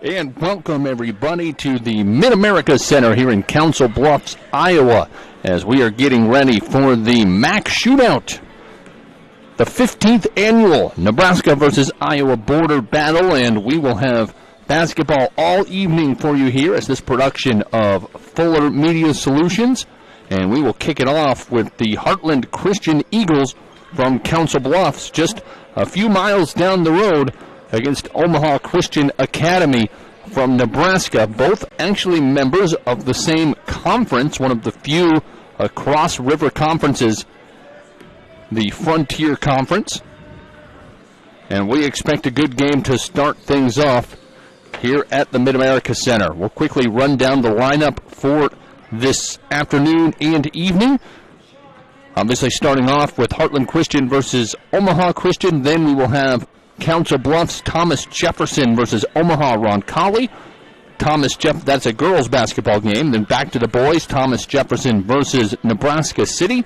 And welcome everybody to the Mid-America Center here in Council Bluffs, Iowa, as we are getting ready for the MAC Shootout, the 15th annual Nebraska versus Iowa border battle, and we will have basketball all evening for you here as this production of Fuller Media Solutions, and we will kick it off with the Heatland Christian Eagles from Council Bluffs, just a few miles down the road, against Omaha Christian Academy from Nebraska, both actually members of the same conference, one of the few cross-river conferences, the Frontier Conference. And we expect a good game to start things off here at the Mid-America Center. We'll quickly run down the lineup for this afternoon and evening. Obviously starting off with Heatland Christian versus Omaha Christian, then we will have Council Bluffs, Thomas Jefferson versus Omaha Roncalli. That's a girls basketball game. Then back to the boys, Thomas Jefferson versus Nebraska City.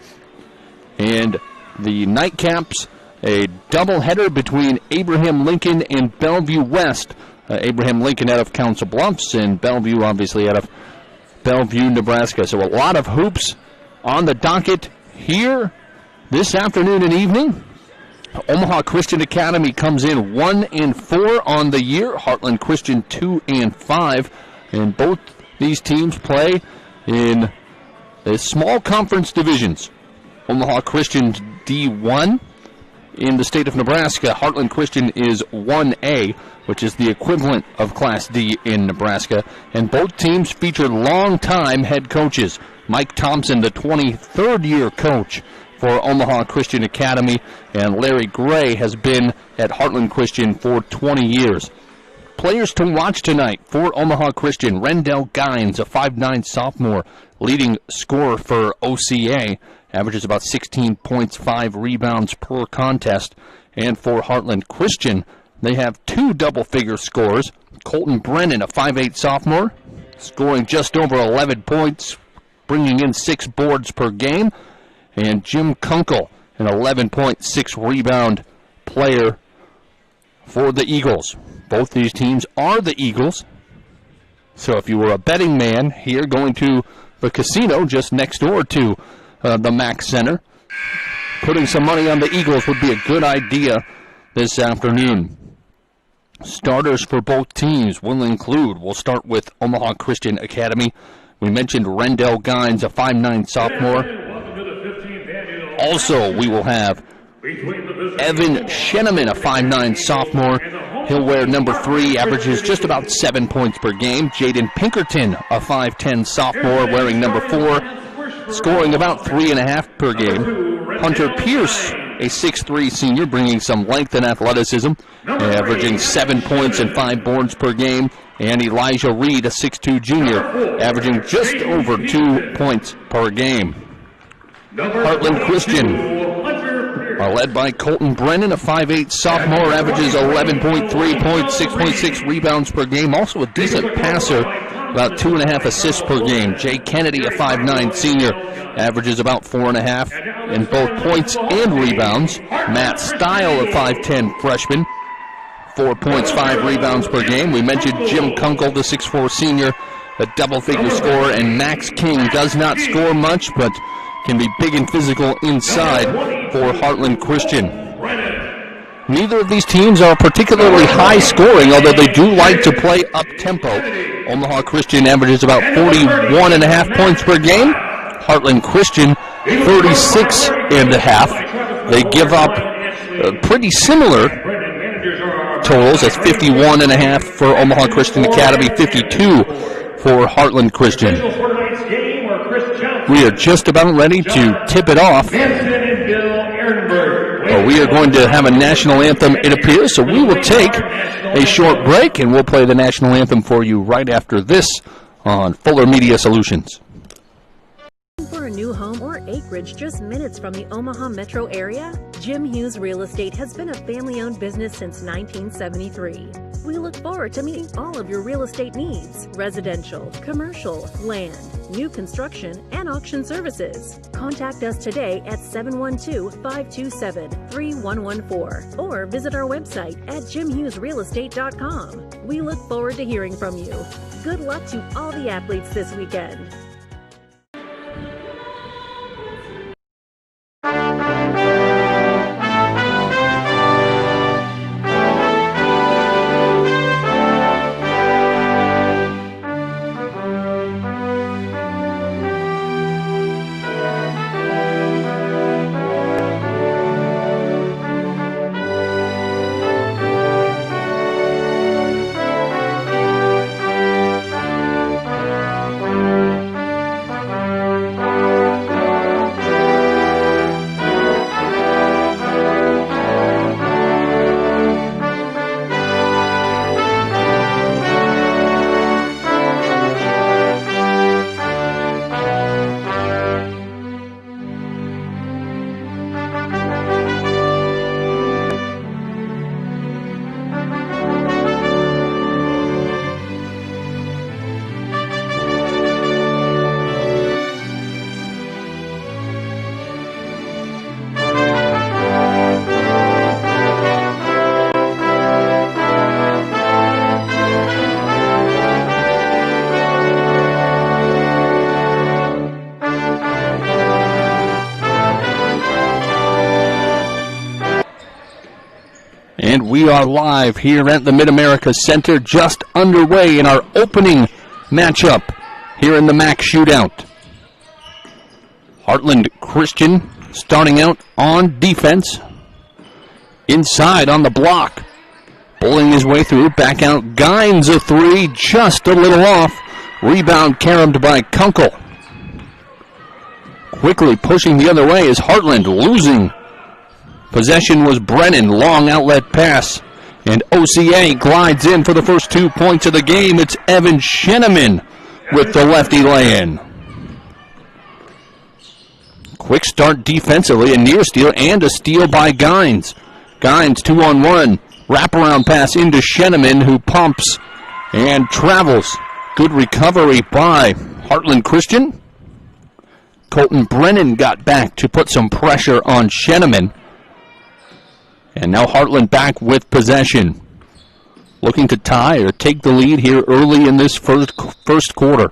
And the nightcaps, a doubleheader between Abraham Lincoln and Bellevue West. Abraham Lincoln out of Council Bluffs and Bellevue obviously out of Bellevue, Nebraska. So a lot of hoops on the docket here this afternoon and evening. Omaha Christian Academy comes in 1-4 on the year. Heatland Christian 2-5, and both these teams play in the small conference divisions. Omaha Christian D1 in the state of Nebraska. Heatland Christian is 1A, which is the equivalent of Class D in Nebraska. And both teams featured long-time head coaches. Mike Thompson, the 23rd-year coach for Omaha Christian Academy, and Larry Gray has been at Heatland Christian for 20 years. Players to watch tonight for Omaha Christian: Rendell Gines, a 5'9 sophomore, leading scorer for OCA, averages about 16 points, 5 rebounds per contest. And for Heatland Christian, they have two double-figure scorers: Colton Brennan, a 5'8 sophomore, scoring just over 11 points, bringing in 6 boards per game, and Jim Kunkel, an 11.6 rebound player for the Eagles. Both these teams are the Eagles. So if you were a betting man here going to the casino just next door to the MAC Center, putting some money on the Eagles would be a good idea this afternoon. Starters for both teams will include, we'll start with Omaha Christian Academy. We mentioned Rendell Gines, a 5'9 sophomore. Also, we will have Evan Sheneman, a 5'9 sophomore. He'll wear number 3, averages just about 7 points per game. Jaden Pinkerton, a 5'10 sophomore, wearing number 4, scoring about 3.5 per game. Hunter Pierce, a 6'3 senior, bringing some length and athleticism, averaging 7 points and 5 boards per game. And Elijah Reed, a 6'2 junior, averaging just over 2 points per game. Heatland Christian are led by Colton Brennan, a 5'8 sophomore, averages 11.3 points, 6.6 rebounds per game, also a decent passer, about 2.5 assists per game. Jay Kennedy, a 5'9 senior, averages about 4.5 in both points and rebounds. Matt Stile, a 5'10 freshman, 4 points, 5 rebounds per game. We mentioned Jim Kunkel, the 6'4 senior, a double-figure scorer, and Max King does not score much, but can be big and physical inside for Heatland Christian. Neither of these teams are particularly high scoring, although they do like to play up-tempo. Omaha Christian averages about 41.5 points per game. Heatland Christian, 36.5. They give up pretty similar totals. That's 51.5 for Omaha Christian Academy, 52 for Heatland Christian. We are just about ready to tip it off. We are going to have a national anthem, it appears, so we will take a short break, and we'll play the national anthem for you right after this on Fuller Media Solutions. For a new home or acreage just minutes from the Omaha metro area, Jim Hughes Real Estate has been a family-owned business since 1973. We look forward to meeting all of your real estate needs: residential, commercial, land, new construction, and auction services. Contact us today at 712-527-3114 or visit our website at jimhughesrealestate.com. We look forward to hearing from you. Good luck to all the athletes this weekend. And we are live here at the Mid-America Center, just underway in our opening matchup here in the MAC Shootout. Heatland Christian starting out on defense. Inside on the block. Bullying his way through, back out. Gines a three, just a little off. Rebound caromed by Kunkel. Quickly pushing the other way is Heatland, losing. Possession was Brennan, long outlet pass. And OCA glides in for the first 2 points of the game. It's Evan Sheneman with the lefty lay-in. Quick start defensively, a near steal and a steal by Gines. Gines 2-on-1, wraparound pass into Sheneman, who pumps and travels. Good recovery by Heatland Christian. Colton Brennan got back to put some pressure on Sheneman. And now Heatland back with possession. Looking to tie or take the lead here early in this first quarter.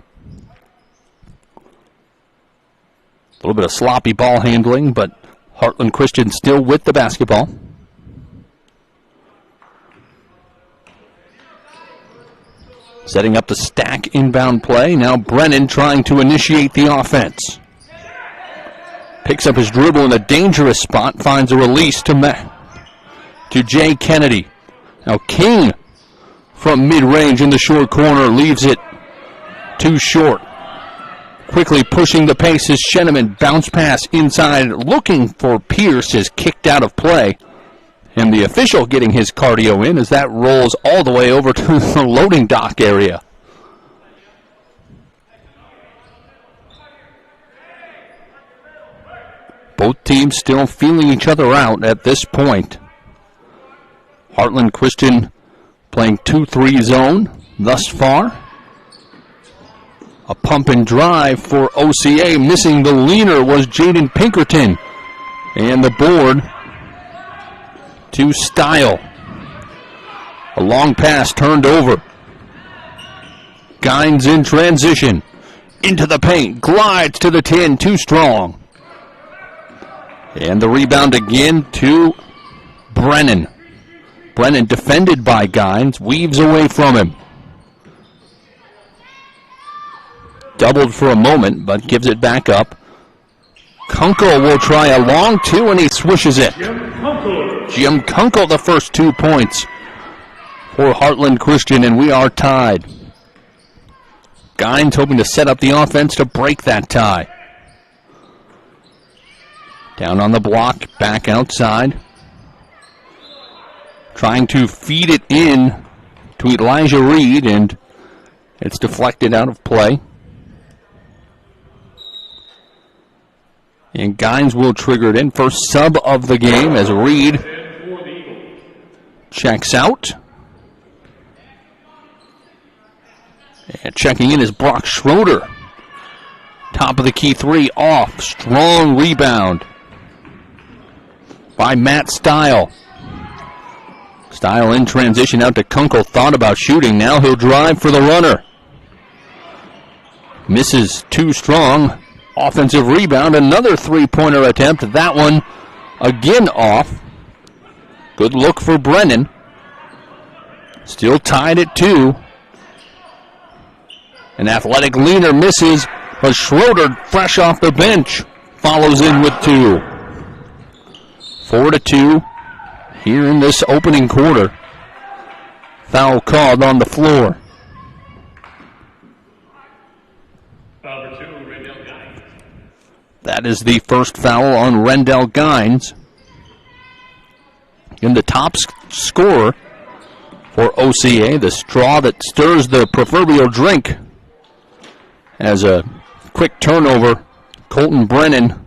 A little bit of sloppy ball handling, but Heatland Christian still with the basketball. Setting up the stack inbound play. Now Brennan trying to initiate the offense. Picks up his dribble in a dangerous spot. Finds a release to Jay Kennedy. Now King from mid-range in the short corner leaves it too short. Quickly pushing the pace is Sheneman. Bounce pass inside, looking for Pierce, is kicked out of play. And the official getting his cardio in as that rolls all the way over to the loading dock area. Both teams still feeling each other out at this point. Heatland Christian playing 2-3 zone thus far. A pump and drive for OCA. Missing the leaner was Jaden Pinkerton. And the board to Style. A long pass turned over. Gines in transition. Into the paint. Glides to the 10. Too strong. And the rebound again to Brennan. Brennan defended by Gines. Weaves away from him. Doubled for a moment, but gives it back up. Kunkel will try a long two, and he swishes it. Jim Kunkel, the first 2 points for Heatland Christian, and we are tied. Gines hoping to set up the offense to break that tie. Down on the block, back outside. Trying to feed it in to Elijah Reed, and it's deflected out of play. And Gines will trigger it in. First sub of the game as Reed checks out. And checking in is Brock Schroeder. Top of the key three off. Strong rebound by Matt Stile. Stile in transition out to Kunkel. Thought about shooting. Now he'll drive for the runner. Misses too strong. Offensive rebound. Another three-pointer attempt. That one again off. Good look for Brennan. Still tied at 2. An athletic leaner misses, but Schroeder, fresh off the bench, follows in with 2. 4-2 here in this opening quarter. Foul called on the floor. That is the first foul on Rendell Gines. And the top scorer for OCA, the straw that stirs the proverbial drink. As a quick turnover, Colton Brennan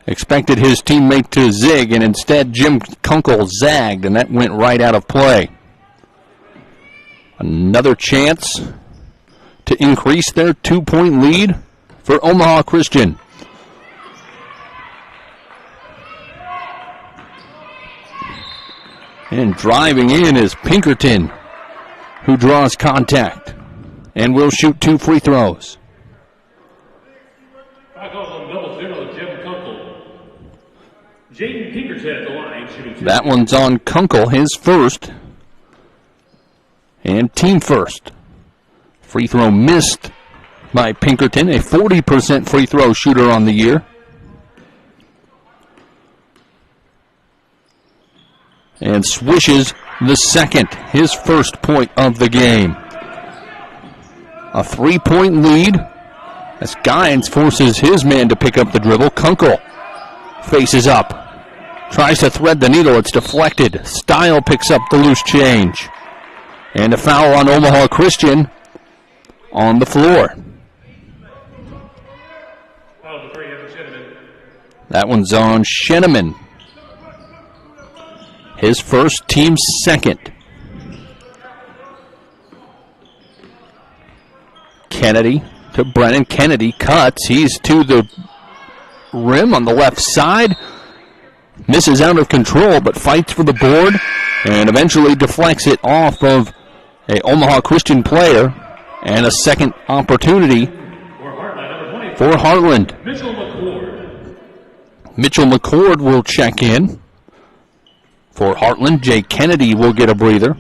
expected his teammate to zig, and instead Jim Kunkel zagged, and that went right out of play. Another chance to increase their 2-point lead for Omaha Christian. And driving in is Pinkerton, who draws contact and will shoot 2 free throws. Jaden Pinkerton at the line, shooting 2. That one's on Kunkel, his first, and team first. Free throw missed by Pinkerton, a 40% free throw shooter on the year. And swishes the second, his first point of the game. A 3-point lead as Gines forces his man to pick up the dribble. Kunkel faces up, tries to thread the needle. It's deflected. Stile picks up the loose change. And a foul on Omaha Christian on the floor. That one's on Sheneman. His first, team second. Kennedy to Brennan. Kennedy cuts. He's to the rim on the left side. Misses out of control, but fights for the board and eventually deflects it off of a Omaha Christian player. And a second opportunity for Heartland. Mitchell McCord will check in. For Heartland, Jay Kennedy will get a breather.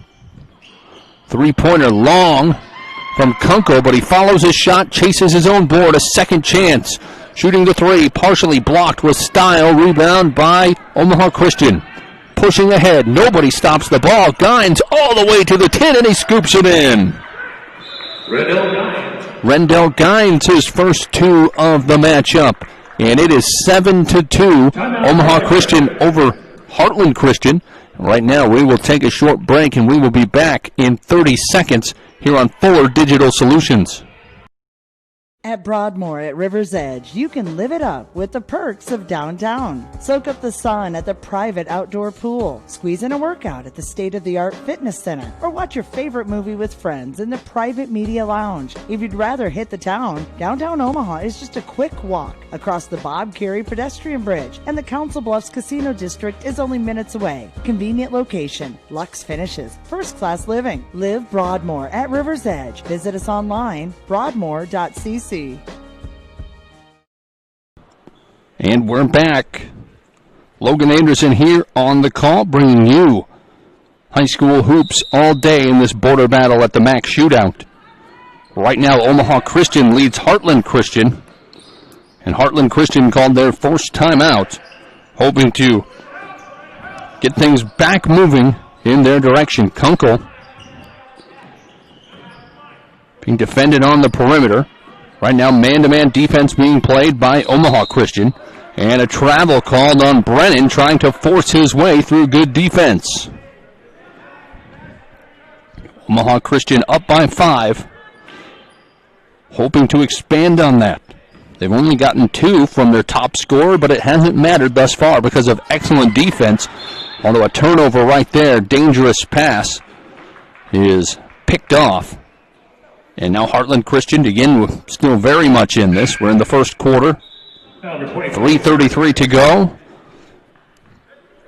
3-pointer long from Kunkel, but he follows his shot, chases his own board, a second chance. Shooting the 3, partially blocked with Stile. Rebound by Omaha Christian. Pushing ahead, nobody stops the ball. Gines all the way to the 10, and he scoops it in. Rendell Gines, his first 2 of the matchup. And it is 7-2, Omaha Christian over Heartland Christian. Right now, we will take a short break, and we will be back in 30 seconds here on Fuller Digital Solutions. At Broadmoor at River's Edge, you can live it up with the perks of downtown. Soak up the sun at the private outdoor pool, squeeze in a workout at the state-of-the-art fitness center, or watch your favorite movie with friends in the private media lounge. If you'd rather hit the town, downtown Omaha is just a quick walk across the Bob Carey pedestrian bridge, and the Council Bluffs Casino District is only minutes away. Convenient location, luxe finishes, first-class living. Live Broadmoor at River's Edge. Visit us online, broadmoor.cc. And we're back. Logan Anderson here on the call, bringing you high school hoops all day in this border battle at the MAC Shootout. Right now, Omaha Christian leads Heartland Christian. And Heartland Christian called their first timeout, hoping to get things back moving in their direction. Kunkel being defended on the perimeter. Right now, man-to-man defense being played by Omaha Christian. And a travel called on Brennan, trying to force his way through good defense. Omaha Christian up by 5. Hoping to expand on that. They've only gotten 2 from their top scorer, but it hasn't mattered thus far because of excellent defense. Although a turnover right there, dangerous pass, is picked off. And now Heartland Christian, again, we're still very much in this. We're in the first quarter. 3:33 to go.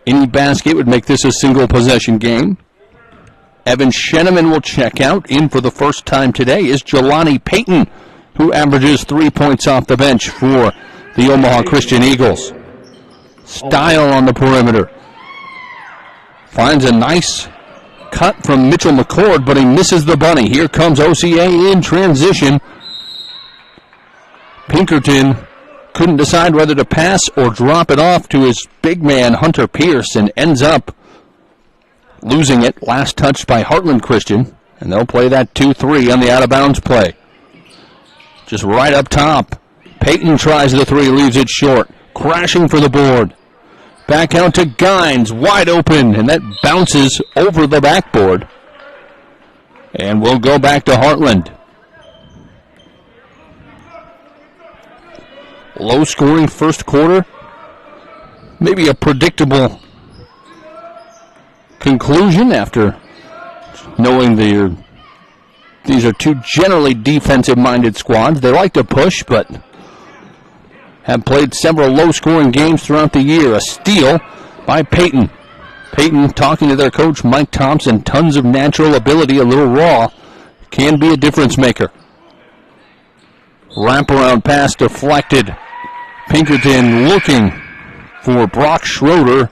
Any basket would make this a single possession game. Evan Sheneman will check out. In for the first time today is Jelani Payton, who averages 3 points off the bench for the Omaha Christian Eagles. Style on the perimeter. Finds a nice cut from Mitchell McCord, but he misses the bunny. Here comes OCA in transition. Pinkerton couldn't decide whether to pass or drop it off to his big man, Hunter Pierce, and ends up losing it. Last touched by Heartland Christian, and they'll play that 2-3 on the out-of-bounds play. Just right up top. Payton tries the three, leaves it short. Crashing for the board. Back out to Gines, wide open, and that bounces over the backboard. And we'll go back to Heartland. Low-scoring first quarter. Maybe a predictable conclusion after knowing these are two generally defensive-minded squads. They like to push, but have played several low-scoring games throughout the year. A steal by Payton. Payton talking to their coach, Mike Thompson. Tons of natural ability, a little raw. Can be a difference maker. Wraparound pass deflected. Pinkerton looking for Brock Schroeder,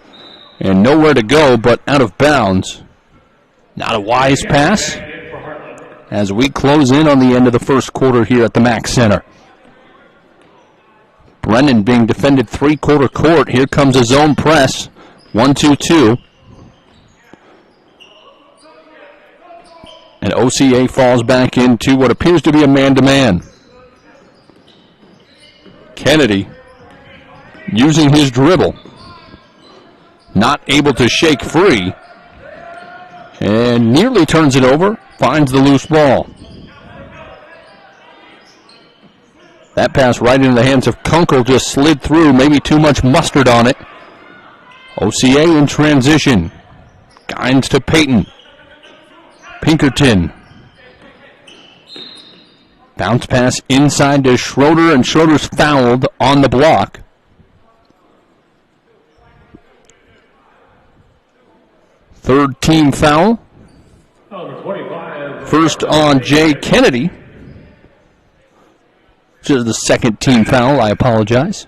and nowhere to go but out of bounds. Not a wise pass as we close in on the end of the first quarter here at the Mack Center. Brennan being defended three-quarter court. Here comes a zone press. 1-2-2. And OCA falls back into what appears to be a man-to-man. Kennedy using his dribble. Not able to shake free. And nearly turns it over. Finds the loose ball. That pass right into the hands of Kunkel just slid through. Maybe too much mustard on it. OCA in transition. Gines to Payton. Pinkerton. Bounce pass inside to Schroeder, and Schroeder's fouled on the block. Third team foul. First on Jay Kennedy. Which is the second team foul, I apologize.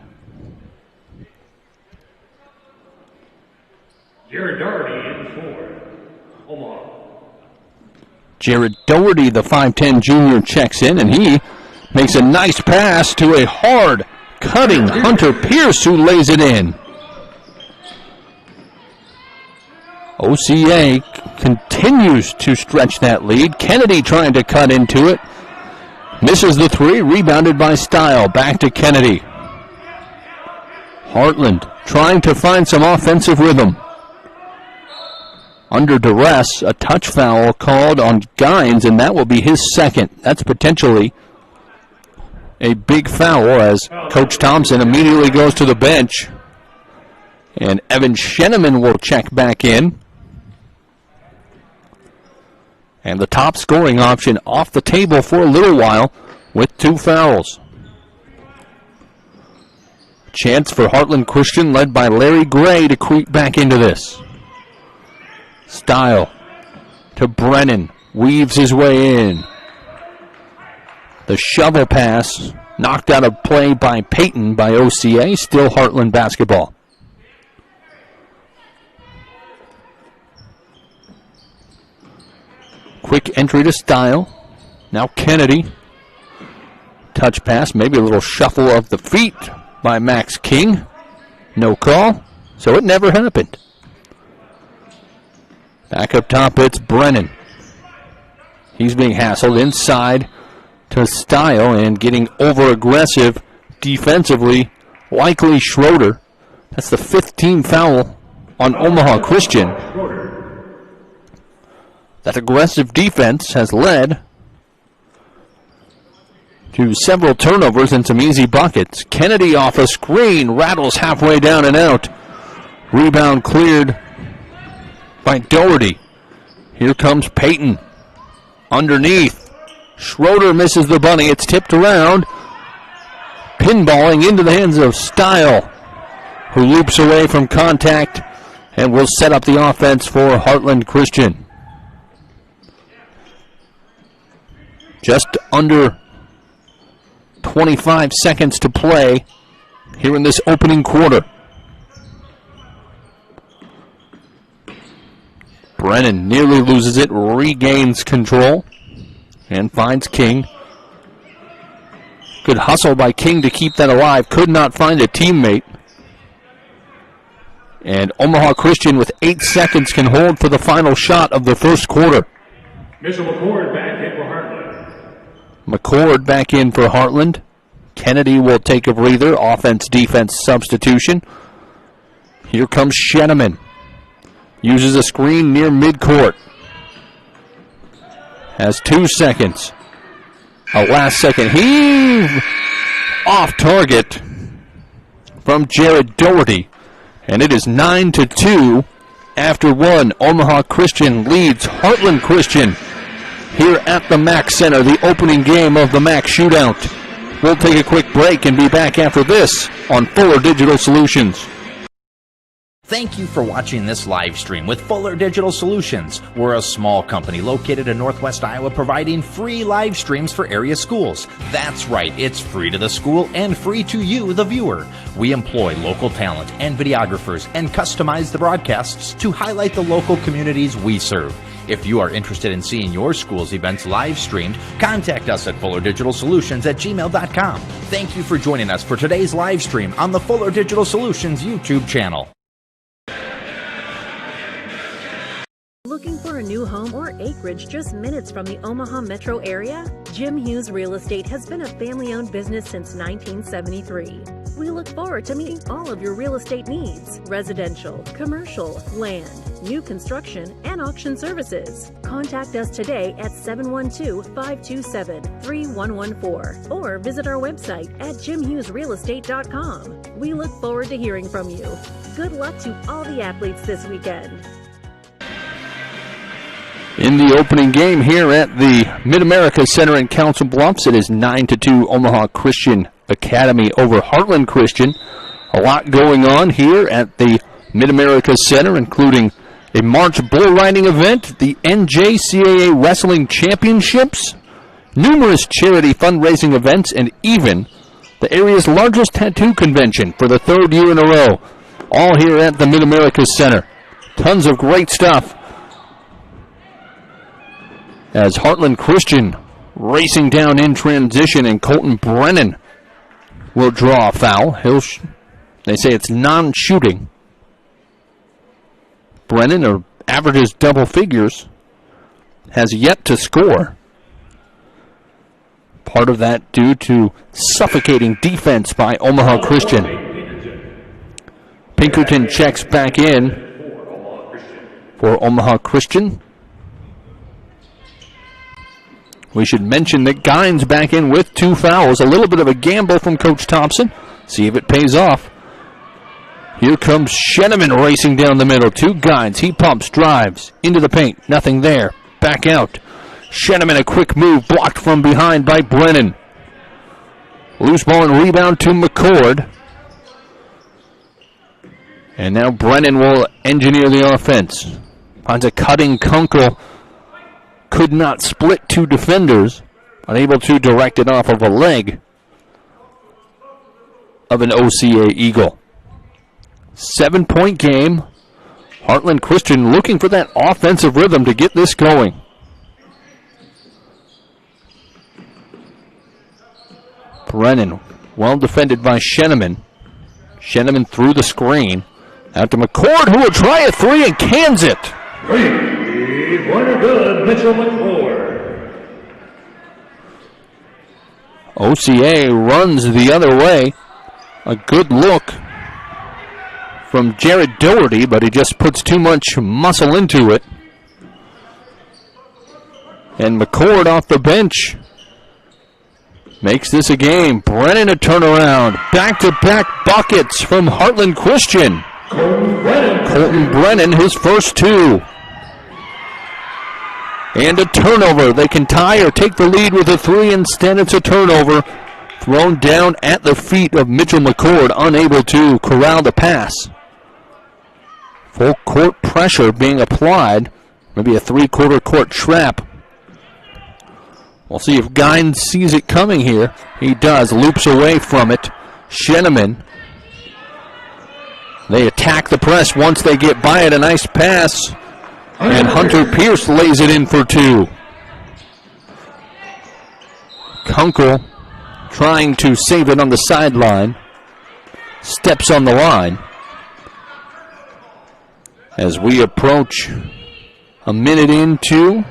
Jared Doherty in for Omaha. Jared Doherty, the 5'10 junior, checks in, and he makes a nice pass to a hard cutting Hunter Pierce, who lays it in. OCA continues to stretch that lead. Kennedy trying to cut into it. Misses the three, rebounded by Style. Back to Kennedy. Heartland trying to find some offensive rhythm. Under duress, a touch foul called on Gines, and that will be his second. That's potentially a big foul as Coach Thompson immediately goes to the bench. And Evan Sheneman will check back in. And the top scoring option off the table for a little while with two fouls. Chance for Heartland Christian, led by Larry Gray, to creep back into this. Style to Brennan. Weaves his way in. The shovel pass knocked out of play by Payton by OCA. Still Heartland basketball. Quick entry to Style. Now Kennedy. Touch pass, maybe a little shuffle of the feet by Max King. No call, so it never happened. Back up top, it's Brennan. He's being hassled inside to Style and getting over-aggressive defensively. Likely Schroeder. That's the fifth team foul on Omaha Christian. That aggressive defense has led to several turnovers and some easy buckets. Kennedy off a screen, rattles halfway down and out. Rebound cleared by Doherty. Here comes Payton. Underneath. Schroeder misses the bunny. It's tipped around. Pinballing into the hands of Style, who loops away from contact and will set up the offense for Heartland Christian. Just under 25 seconds to play here in this opening quarter. Brennan nearly loses it, regains control, and finds King. Good hustle by King to keep that alive. Could not find a teammate. And Omaha Christian with 8 seconds can hold for the final shot of the first quarter. Mitchell McCord back in for Heartland. McCord back in for Heartland. Kennedy will take a breather. Offense-defense substitution. Here comes Sheneman. Uses a screen near midcourt. Has 2 seconds. A last-second heave off target from Jared Doherty. And it is 9-2 after one. Omaha Christian leads Heartland Christian here at the MAC Center, the opening game of the MAC Shootout. We'll take a quick break and be back after this on Fuller Digital Solutions. Thank you for watching this live stream with Fuller Digital Solutions. We're a small company located in Northwest Iowa providing free live streams for area schools. That's right, it's free to the school and free to you, the viewer. We employ local talent and videographers and customize the broadcasts to highlight the local communities we serve. If you are interested in seeing your school's events live streamed, contact us at fullerdigitalsolutions@gmail.com. Thank you for joining us for today's live stream on the Fuller Digital Solutions YouTube channel. Looking for a new home or acreage just minutes from the Omaha metro area? Jim Hughes Real Estate has been a family-owned business since 1973. We look forward to meeting all of your real estate needs: residential, commercial, land, new construction, and auction services. Contact us today at 712-527-3114 or visit our website at jimhughesrealestate.com. We look forward to hearing from you. Good luck to all the athletes this weekend. In the opening game here at the Mid-America Center in Council Bluffs, it is 9-2 Omaha Christian Academy over Heartland Christian. A lot going on here at the Mid-America Center, including a March bull riding event, the NJCAA Wrestling Championships, numerous charity fundraising events, and even the area's largest tattoo convention for the third year in a row. All here at the Mid-America Center. Tons of great stuff. As Heartland Christian racing down in transition, and Colton Brennan will draw a foul. They say it's non-shooting. Brennan averages double figures, has yet to score. Part of that due to suffocating defense by Omaha Christian. Pinkerton checks back in for Omaha Christian. We should mention that Gines back in with 2 fouls. A little bit of a gamble from Coach Thompson. See if it pays off. Here comes Sheneman racing down the middle. 2 Gines. He pumps, drives into the paint. Nothing there. Back out. Sheneman, a quick move, blocked from behind by Brennan. Loose ball and rebound to McCord. And now Brennan will engineer the offense. Finds a cutting Kunkel. Could not split 2 defenders, unable to direct it off of a leg of an OCA Eagle. 7-point game. Heartland Christian looking for that offensive rhythm to get this going. Brennan, well defended by Sheneman. Sheneman through the screen. Out to McCord, who will try a 3 and cans it. Three-pointer good, Mitchell McCord. OCA runs the other way. A good look from Jared Doherty, but he just puts too much muscle into it. And McCord off the bench makes this a game. Brennan a turnaround. Back-to-back buckets from Heartland Christian. Colton Brennan, his first 2. And a turnover. They can tie or take the lead with a three. Instead, it's a turnover. Thrown down at the feet of Mitchell McCord, unable to corral the pass. Full court pressure being applied. Maybe a three-quarter court trap. We'll see if Gines sees it coming here. He does. Loops away from it. Sheneman. They attack the press once they get by it. A nice pass. And Hunter Pierce lays it in for two. Kunkel trying to save it on the sideline. Steps on the line. As we approach a minute into,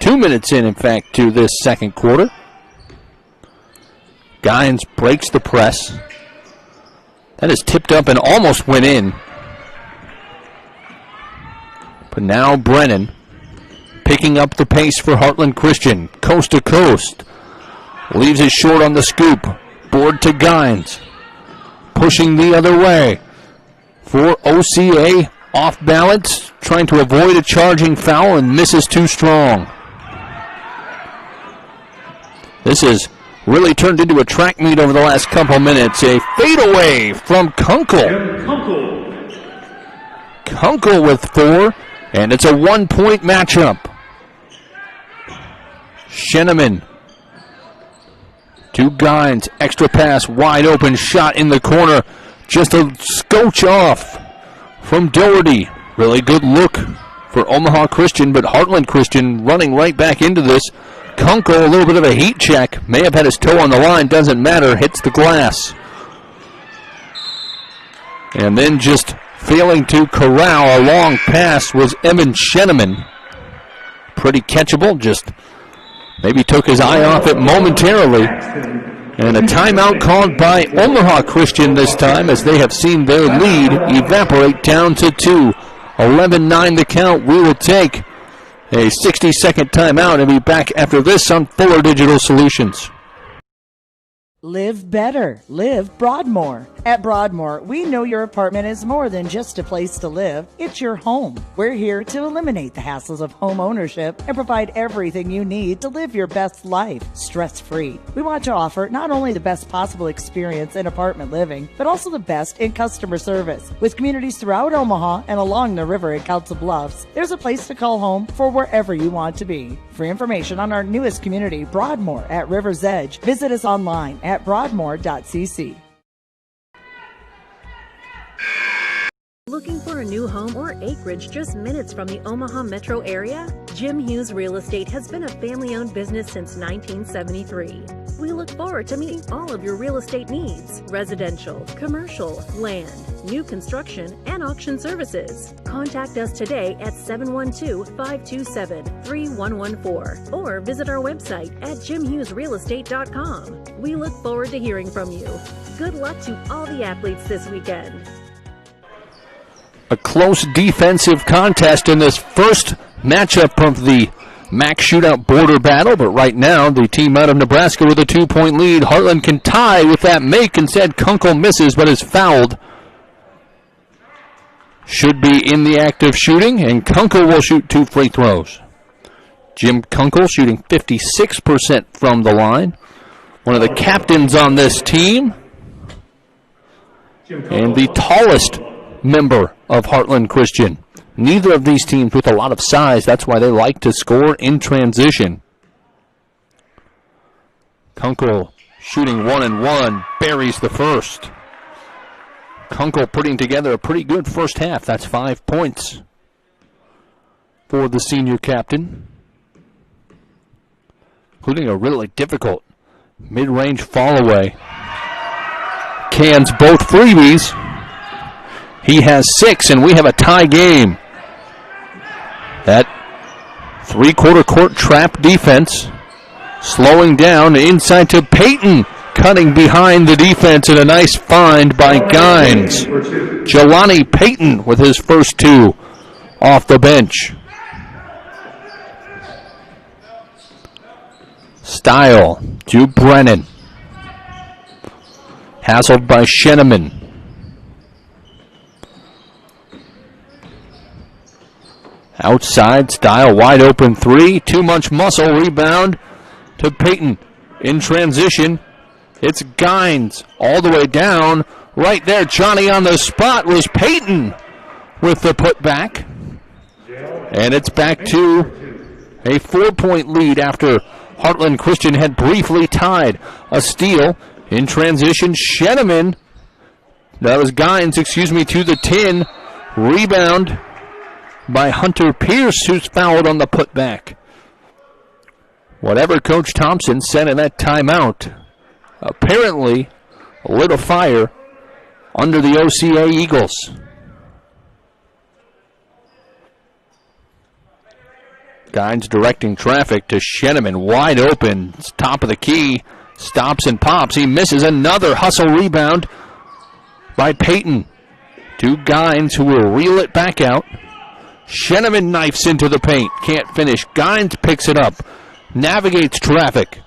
2 minutes in fact, to this second quarter. Gines breaks the press. That is tipped up and almost went in. But now Brennan picking up the pace for Heartland Christian. Coast to coast. Leaves it short on the scoop. Board to Gines. Pushing the other way for OCA. Off balance. Trying to avoid a charging foul and misses too strong. This has really turned into a track meet over the last couple minutes. A fadeaway from Kunkel. Kunkel with 4, and it's a 1-point matchup. Sheneman to Gines. Extra pass, wide open shot in the corner. Just a scotch off from Doherty. Really good look for Omaha Christian, but Heartland Christian running right back into this. Kunkel, a little bit of a heat check. May have had his toe on the line. Doesn't matter. Hits the glass. And then just failing to corral a long pass was Evan Sheneman. Pretty catchable. Just maybe took his eye off it momentarily. And a timeout called by Omaha Christian this time, as they have seen their lead evaporate down to 2. 11-9 the count. We will take a 60-second timeout and be back after this on Fuller Digital Solutions. Live better. Live Broadmoor. At Broadmoor, we know your apartment is more than just a place to live. It's your home. We're here to eliminate the hassles of home ownership and provide everything you need to live your best life, stress-free. We want to offer not only the best possible experience in apartment living, but also the best in customer service. With communities throughout Omaha and along the river in Council Bluffs, there's a place to call home for wherever you want to be. For information on our newest community, Broadmoor at River's Edge, visit us online at broadmoor.cc. Looking for a new home or acreage just minutes from the Omaha metro area? Jim Hughes Real Estate has been a family-owned business since 1973. We look forward to meeting all of your real estate needs: residential, commercial, land, new construction, and auction services. Contact us today at 712-527-3114 or visit our website at jimhughesrealestate.com. We look forward to hearing from you. Good luck to all the athletes this weekend. A close defensive contest in this first matchup of the MAC Shootout border battle, but right now the team out of Nebraska with a 2-point lead. Heartland can tie with that make. Instead, Kunkel misses but is fouled. Should be in the act of shooting, and Kunkel will shoot 2 free throws. Jim Kunkel shooting 56% from the line. One of the captains on this team, and the tallest member of Heartland Christian. Neither of these teams with a lot of size. That's why they like to score in transition. Kunkel shooting 1-1, buries the first. Kunkel putting together a pretty good first half. That's 5 points for the senior captain, including a really difficult mid-range fall away. Cans both freebies. He has 6, and we have a tie game. That three-quarter court trap defense slowing down inside to Payton, cutting behind the defense, and a nice find by Gines. Jelani Payton with his first 2 off the bench. Style to Brennan. Hassled by Sheneman. Outside, Style, wide open three. Too much muscle. Rebound to Peyton. In transition, it's Gines all the way down. Right there, Johnny on the spot was Peyton with the putback. And it's back to a 4-point lead after Heartland Christian had briefly tied. A steal in transition. Sheneman, that was Gines, to the 10. Rebound by Hunter Pierce, who's fouled on the putback. Whatever Coach Thompson said in that timeout, apparently lit a fire under the OCA Eagles. Gines directing traffic to Sheneman, wide open, it's top of the key, stops and pops. He misses. Another hustle rebound by Peyton. To Gines, who will reel it back out. Sheneman knifes into the paint, can't finish. Gines picks it up, navigates traffic,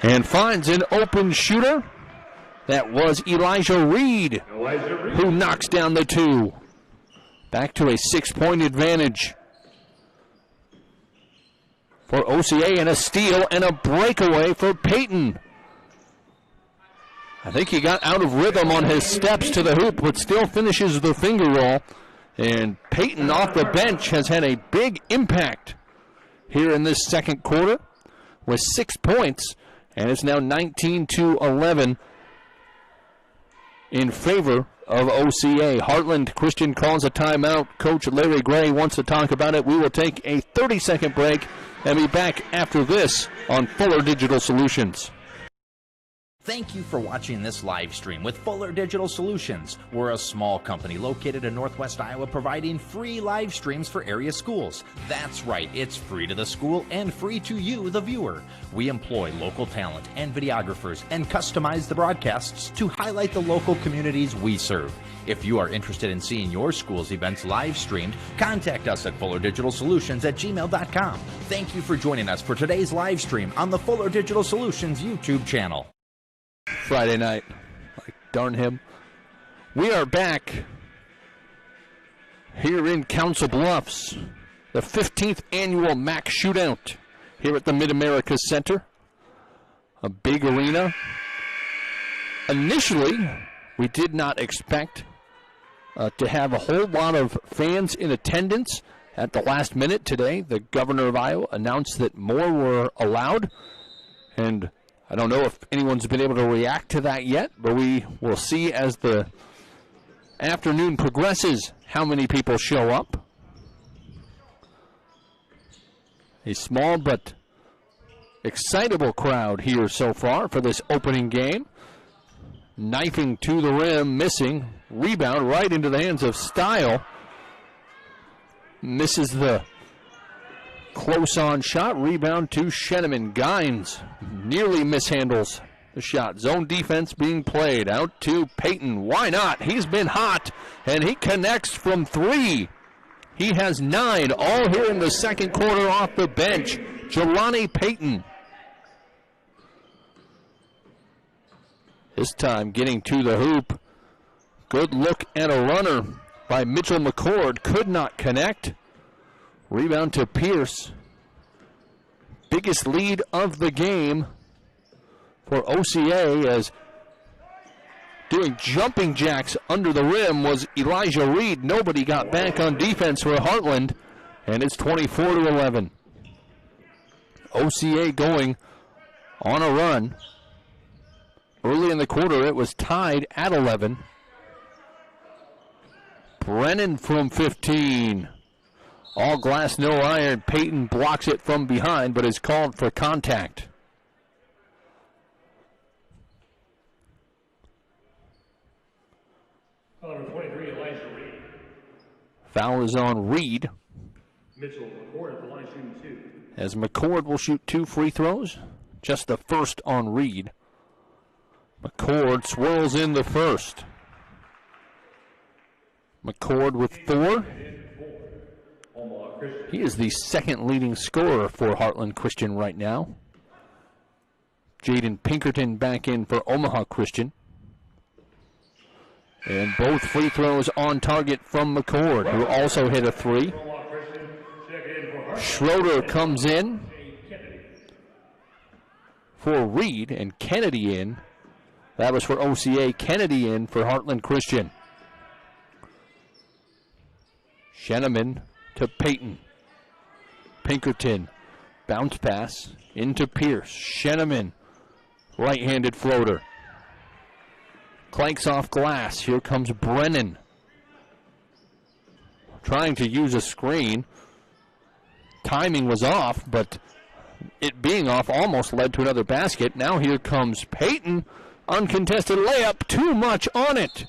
and finds an open shooter. That was Elijah Reed, who knocks down the two. Back to a 6-point advantage for OCA, and a steal and a breakaway for Peyton. I think he got out of rhythm on his steps to the hoop, but still finishes the finger roll. And Peyton off the bench has had a big impact here in this second quarter with 6 points, and it's now 19-11 in favor of OCA. Heartland Christian calls a timeout. Coach Larry Gray wants to talk about it. We will take a 30-second break and be back after this on Fuller Digital Solutions. Thank you for watching this live stream with Fuller Digital Solutions. We're a small company located in Northwest Iowa providing free live streams for area schools. That's right, it's free to the school and free to you, the viewer. We employ local talent and videographers and customize the broadcasts to highlight the local communities we serve. If you are interested in seeing your school's events live streamed, contact us at fullerdigitalsolutions@gmail.com. Thank you for joining us for today's live stream on the Fuller Digital Solutions YouTube channel. Friday night. Like, darn him. We are back here in Council Bluffs. The 15th annual MAC Shootout here at the Mid-America Center. A big arena. Initially, we did not expect to have a whole lot of fans in attendance. At the last minute today, the governor of Iowa announced that more were allowed, and I don't know if anyone's been able to react to that yet, but we will see as the afternoon progresses how many people show up. A small but excitable crowd here so far for this opening game. Knifing to the rim, missing. Rebound right into the hands of Style. Misses the close-on shot. Rebound to Sheneman. Gines nearly mishandles the shot. Zone defense being played. Out to Peyton. Why not? He's been hot, and he connects from three. He has 9, all here in the second quarter off the bench. Jelani Peyton. This time getting to the hoop. Good look at a runner by Mitchell McCord. Could not connect. Rebound to Pierce. Biggest lead of the game for OCA, as doing jumping jacks under the rim was Elijah Reed. Nobody got back on defense for Heartland, and it's 24-11. OCA going on a run. Early in the quarter, it was tied at 11. Brennan from 15. All glass, no iron. Peyton blocks it from behind, but is called for contact. Foul number 23, Elijah Reed. Foul is on Reed, Mitchell McCord at the line shooting 2. as McCord will shoot 2 free throws. Just the first on Reed. McCord swirls in the first. McCord with 4. He is the second leading scorer for Heartland Christian right now. Jaden Pinkerton back in for Omaha Christian. And both free throws on target from McCord, who also hit a 3. Schroeder comes in for Reed, and Kennedy in. That was for OCA. Kennedy in for Heartland Christian. Sheneman to Peyton. Pinkerton. Bounce pass into Pierce. Sheneman. Right-handed floater. Clanks off glass. Here comes Brennan. Trying to use a screen. Timing was off, but it being off almost led to another basket. Now here comes Peyton. Uncontested layup. Too much on it.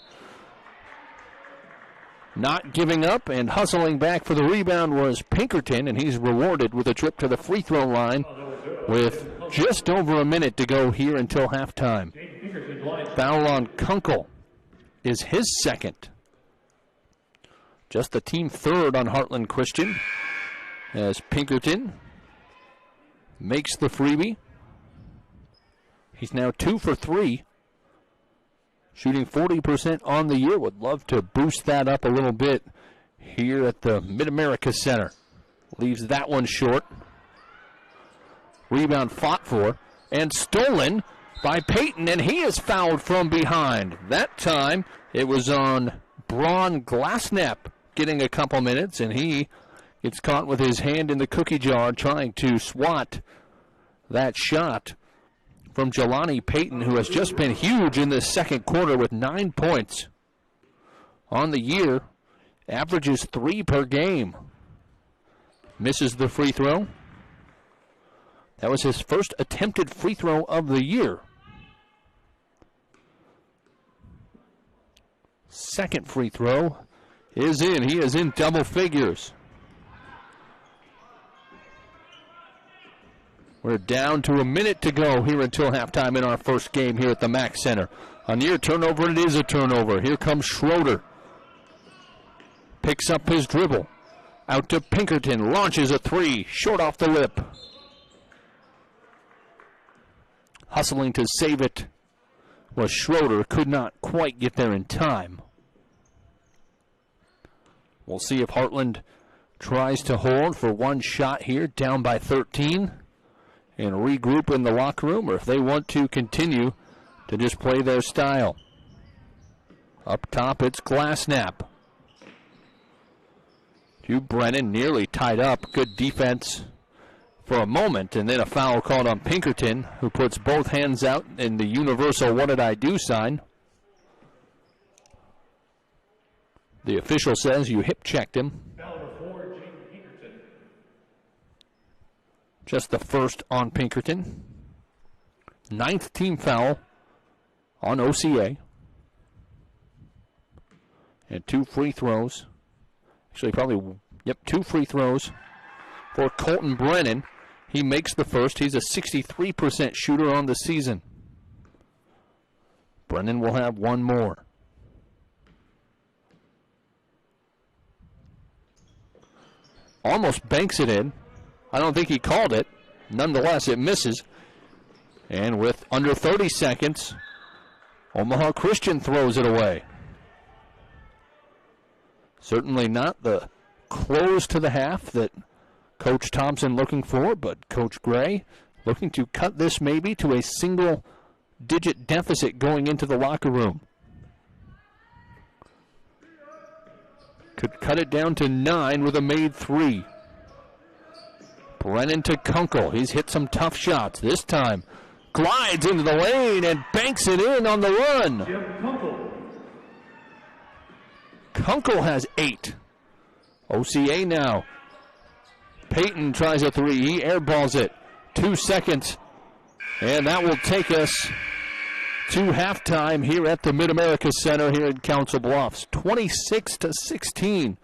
Not giving up and hustling back for the rebound was Pinkerton, and he's rewarded with a trip to the free throw line with just over a minute to go here until halftime. Foul on Kunkel is his second. Just the team third on Heartland Christian as Pinkerton makes the freebie. He's now 2 for 3. Shooting 40% on the year. Would love to boost that up a little bit here at the Mid-America Center. Leaves that one short. Rebound fought for and stolen by Peyton, and he is fouled from behind. That time it was on Braun Glassnap getting a couple minutes, and he gets caught with his hand in the cookie jar trying to swat that shot from Jelani Payton, who has just been huge in the second quarter with 9 points. On the year, averages 3 per game. Misses the free throw. That was his first attempted free throw of the year. Second free throw is in. He is in double figures. We're down to a minute to go here until halftime in our first game here at the Mac Center. A near turnover, it is a turnover. Here comes Schroeder. Picks up his dribble. Out to Pinkerton, launches a three, short off the lip. Hustling to save it was Schroeder, could not quite get there in time. We'll see if Heartland tries to hold for one shot here, down by 13. And regroup in the locker room, or if they want to continue to just play their style. Up top, it's Glassnap. To Brennan, nearly tied up. Good defense for a moment, and then a foul called on Pinkerton, who puts both hands out in the universal "what did I do" sign. The official says you hip checked him. Just the first on Pinkerton. 9th team foul on OCA. And 2 free throws. Actually, probably, 2 free throws for Colton Brennan. He makes the first. He's a 63% shooter on the season. Brennan will have one more. Almost banks it in. I don't think he called it. Nonetheless, it misses. And with under 30 seconds, Omaha Christian throws it away. Certainly not the close to the half that Coach Thompson looking for, but Coach Gray looking to cut this maybe to a single-digit deficit going into the locker room. Could cut it down to 9 with a made 3. Brennan to Kunkel. He's hit some tough shots. This time glides into the lane and banks it in on the run. Kunkel has 8. OCA now. Peyton tries a 3. He airballs it. 2 seconds. And that will take us to halftime here at the Mid-America Center here in Council Bluffs. 26-16.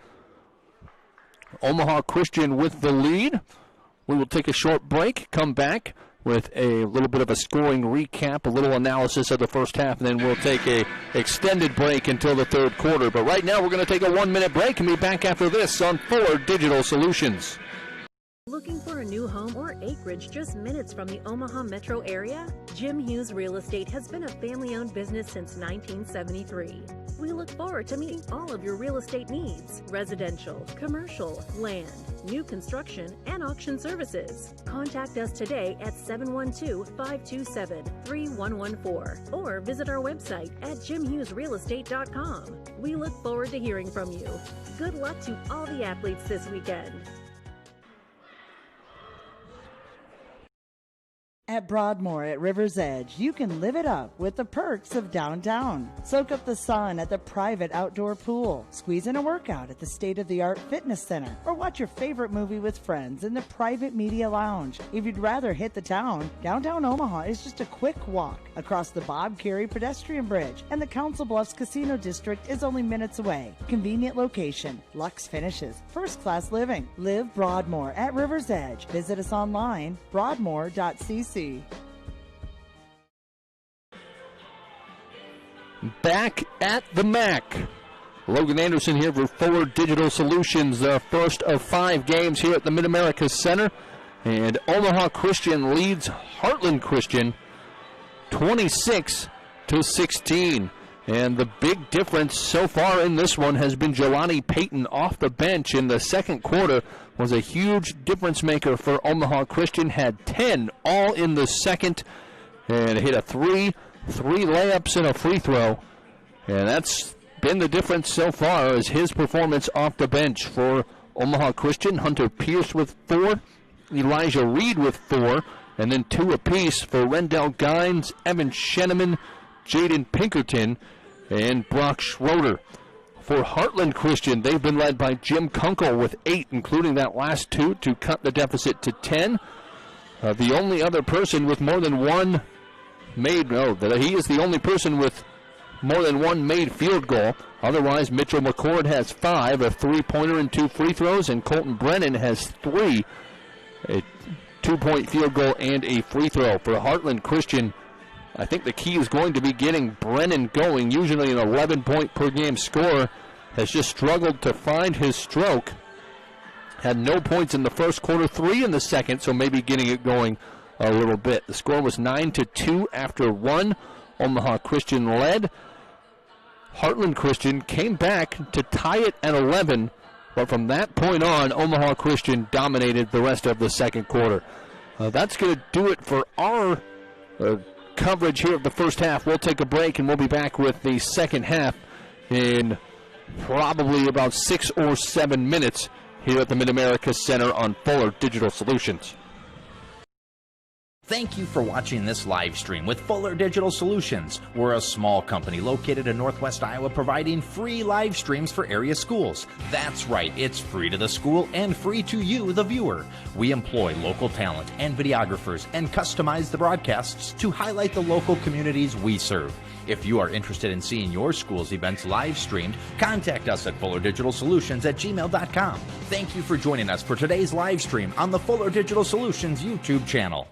Omaha Christian with the lead. We will take a short break, come back with a little bit of a scoring recap, a little analysis of the first half, and then we'll take a extended break until the third quarter. But right now we're going to take a 1-minute break and be back after this on Fuller Digital Solutions. Looking for a new home or acreage just minutes from the Omaha metro area? Jim Hughes Real Estate has been a family-owned business since 1973. We look forward to meeting all of your real estate needs: residential, commercial, land, new construction, and auction services. Contact us today at 712-527-3114 or visit our website at jimhughesrealestate.com. We look forward to hearing from you. Good luck to all the athletes this weekend. At Broadmoor at River's Edge, you can live it up with the perks of downtown. Soak up the sun at the private outdoor pool, squeeze in a workout at the state-of-the-art fitness center, or watch your favorite movie with friends in the private media lounge. If you'd rather hit the town, downtown Omaha is just a quick walk across the Bob Carey pedestrian bridge, and the Council Bluffs Casino District is only minutes away. Convenient location, luxe finishes, first-class living. Live Broadmoor at River's Edge. Visit us online, broadmoor.cc. Back at the MAC. Logan Anderson here for Fuller Digital Solutions, the first of 5 games here at the Mid-America Center. And Omaha Christian leads Heartland Christian 26-16. And the big difference so far in this one has been Jelani Payton off the bench in the second quarter. Was a huge difference maker for Omaha Christian. Had 10 all in the second and hit a three layups and a free throw. And that's been the difference so far, is his performance off the bench for Omaha Christian. Hunter Pierce with 4, Elijah Reed with 4, and then 2 apiece for Rendell Gines, Evan Sheneman, Jaden Pinkerton, and Brock Schroeder. For Heartland Christian, they've been led by Jim Kunkel with 8, including that last 2 to cut the deficit to 10. The only other person with more than one made, he is the only person with more than one made field goal. Otherwise, Mitchell McCord has 5, a 3-pointer and 2 free throws, and Colton Brennan has 3, a 2-point field goal and a free throw. For Heartland Christian, I think the key is going to be getting Brennan going. Usually an 11-point per game scorer, has just struggled to find his stroke. Had no points in the first quarter, 3 in the second, so maybe getting it going a little bit. The score was 9-2 after 1. Omaha Christian led. Heartland Christian came back to tie it at 11, but from that point on, Omaha Christian dominated the rest of the second quarter. That's going to do it for our coverage here of the first half. We'll take a break and we'll be back with the second half in probably about 6 or 7 minutes here at the Mid-America Center on Fuller Digital Solutions. Thank you for watching this live stream with Fuller Digital Solutions. We're a small company located in Northwest Iowa providing free live streams for area schools. That's right, it's free to the school and free to you, the viewer. We employ local talent and videographers and customize the broadcasts to highlight the local communities we serve. If you are interested in seeing your school's events live streamed, contact us at fullerdigitalsolutions@gmail.com. Thank you for joining us for today's live stream on the Fuller Digital Solutions YouTube channel.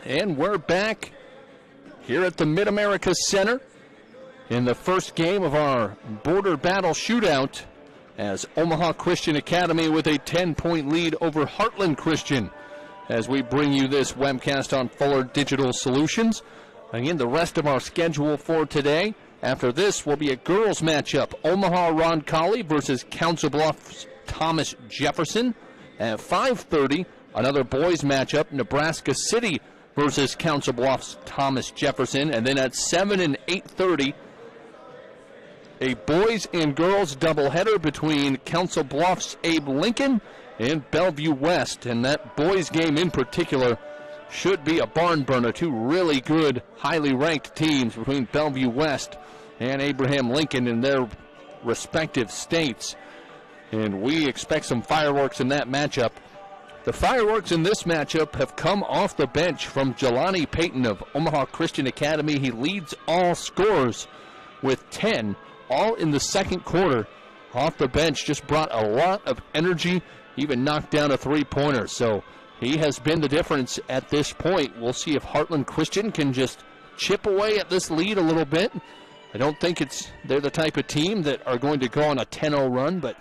And we're back here at the Mid-America Center in the first game of our border battle shootout as Omaha Christian Academy with a 10-point lead over Heartland Christian as we bring you this webcast on Fuller Digital Solutions. Again, the rest of our schedule for today. After this will be a girls matchup. Omaha Roncalli versus Council Bluffs Thomas Jefferson. At 5:30, another boys matchup, Nebraska City versus Council Bluffs Thomas Jefferson. And then at 7 and 8:30, a boys and girls doubleheader between Council Bluffs Abe Lincoln and Bellevue West. And that boys game in particular should be a barn burner. Two really good, highly ranked teams between Bellevue West and Abraham Lincoln in their respective states. And we expect some fireworks in that matchup. The fireworks in this matchup have come off the bench from Jelani Payton of Omaha Christian Academy. He leads all scorers with 10, all in the second quarter. Off the bench, just brought a lot of energy, even knocked down a three-pointer. So he has been the difference at this point. We'll see if Heartland Christian can just chip away at this lead a little bit. I don't think they're the type of team that are going to go on a 10-0 run, but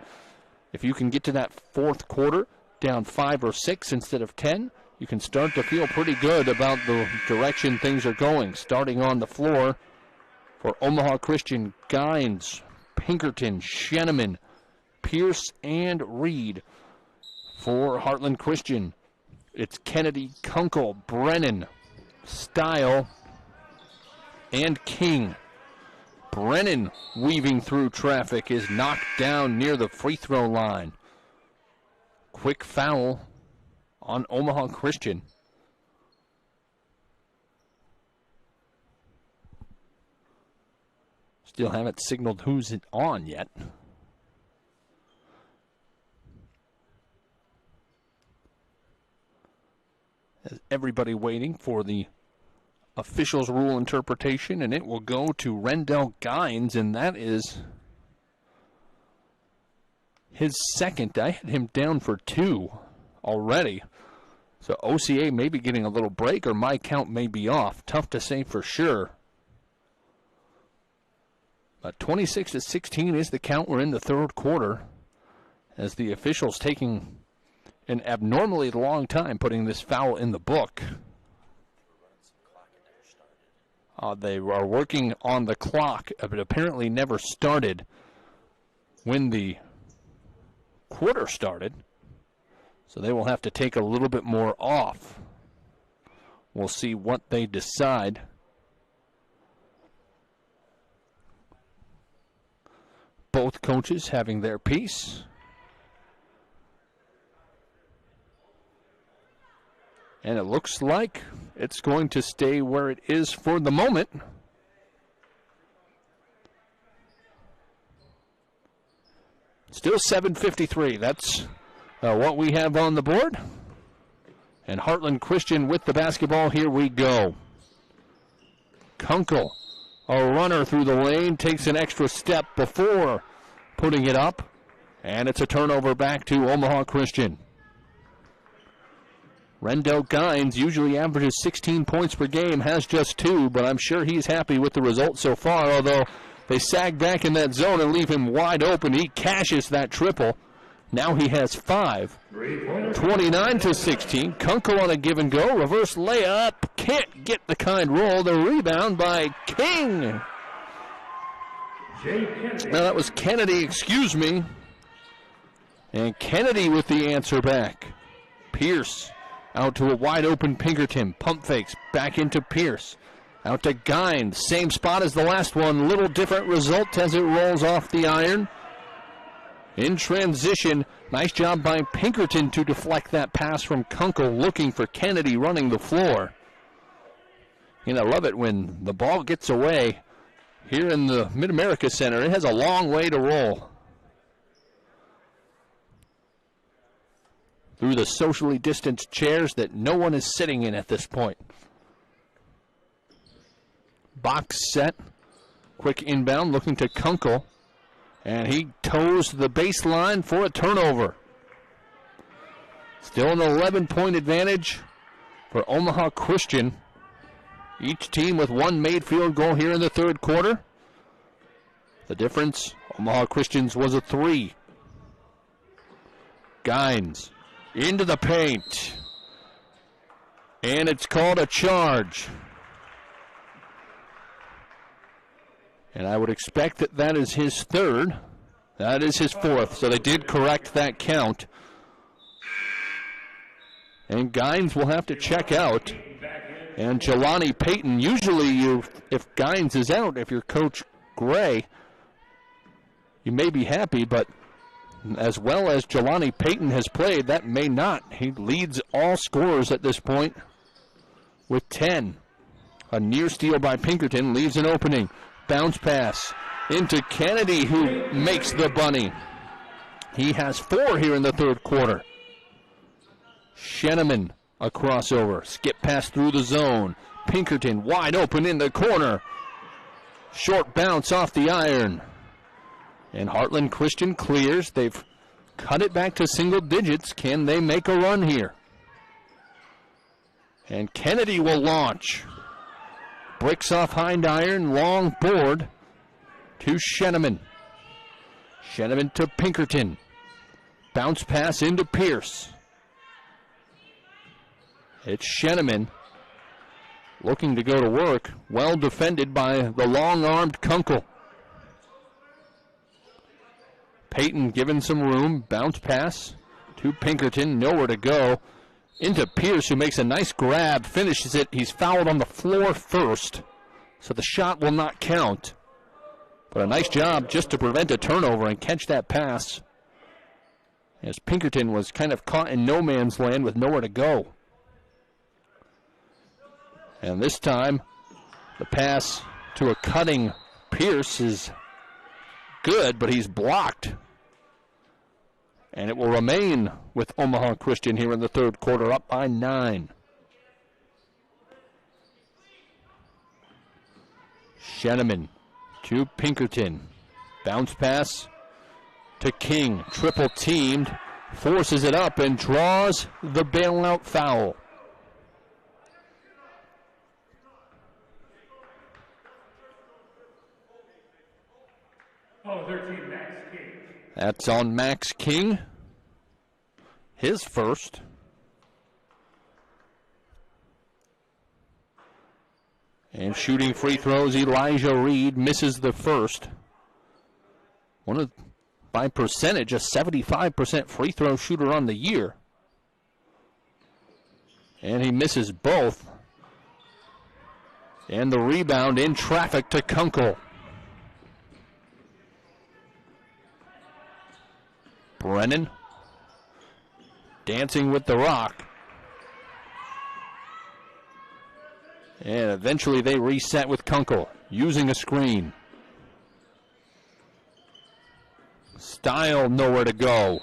if you can get to that fourth quarter down 5 or 6 instead of 10, you can start to feel pretty good about the direction things are going. Starting on the floor for Omaha Christian, Gines, Pinkerton, Sheneman, Pierce, and Reed. For Heartland Christian, it's Kennedy, Kunkel, Brennan, Style, and King. Brennan, weaving through traffic, is knocked down near the free throw line. Quick foul on Omaha Christian. Still haven't signaled who's it on yet. As everybody waiting for the officials' rule interpretation, and it will go to Rendell Gines, and that is his second. I had him down for 2 already. So OCA may be getting a little break, or my count may be off. Tough to say for sure. But 26-16 is the count. We're in the third quarter as the officials taking an abnormally long time putting this foul in the book. They are working on the clock, but apparently never started when the quarter started. So they will have to take a little bit more off. We'll see what they decide. Both coaches having their piece. And it looks like it's going to stay where it is for the moment. Still 7:53. That's what we have on the board. And Heartland Christian with the basketball. Here we go. Kunkel, a runner through the lane, takes an extra step before putting it up. And it's a turnover back to Omaha Christian. Rendell Gines usually averages 16 points per game, has just 2, but I'm sure he's happy with the result so far, although they sag back in that zone and leave him wide open. He cashes that triple. Now he has 5. 29-16. Kunkel on a give and go. Reverse layup. Can't get the kind roll. The rebound by King. Now that was Kennedy, excuse me. And Kennedy with the answer back. Pierce out to a wide open Pinkerton. Pump fakes back into Pierce. Out to Gines. Same spot as the last one. Little different result as it rolls off the iron. In transition. Nice job by Pinkerton to deflect that pass from Kunkel, looking for Kennedy running the floor. And I love it when the ball gets away here in the Mid-America Center. It has a long way to roll. Through the socially distanced chairs that no one is sitting in at this point. Box set. Quick inbound looking to Kunkel. And he toes the baseline for a turnover. Still an 11-point advantage for Omaha Christian. Each team with one made field goal here in the third quarter. The difference, Omaha Christian's was a 3. Gines into the paint. And it's called a charge. And I would expect that that is his third. That is his fourth. So they did correct that count. And Gines will have to check out. And Jelani Payton, usually if Gines is out, if you're Coach Gray, you may be happy, but as well as Jelani Payton has played, that may not. He leads all scorers at this point with 10. A near steal by Pinkerton leaves an opening. Bounce pass into Kennedy, who makes the bunny. He has 4 here in the third quarter. Sheneman, a crossover. Skip pass through the zone. Pinkerton wide open in the corner. Short bounce off the iron. And Heartland Christian clears. They've cut it back to single digits. Can they make a run here? And Kennedy will launch. Bricks off hind iron, long board to Sheneman. Sheneman to Pinkerton. Bounce pass into Pierce. It's Sheneman looking to go to work. Well defended by the long-armed Kunkel. Payton given some room. Bounce pass to Pinkerton. Nowhere to go. Into Pierce, who makes a nice grab. Finishes it. He's fouled on the floor first. So the shot will not count. But a nice job just to prevent a turnover and catch that pass. As Pinkerton was kind of caught in no man's land with nowhere to go. And this time, the pass to a cutting Pierce is good, but he's blocked. And it will remain with Omaha Christian here in the third quarter, up by 9. Sheneman to Pinkerton. Bounce pass to King. Triple teamed. Forces it up and draws the bailout foul. Oh, 13, Max King. That's on Max King. His first. And shooting free throws, Elijah Reed misses the first. By percentage, a 75% free throw shooter on the year. And he misses both. And the rebound in traffic to Kunkel. Brennan dancing with the rock. And eventually they reset with Kunkel using a screen. Style nowhere to go.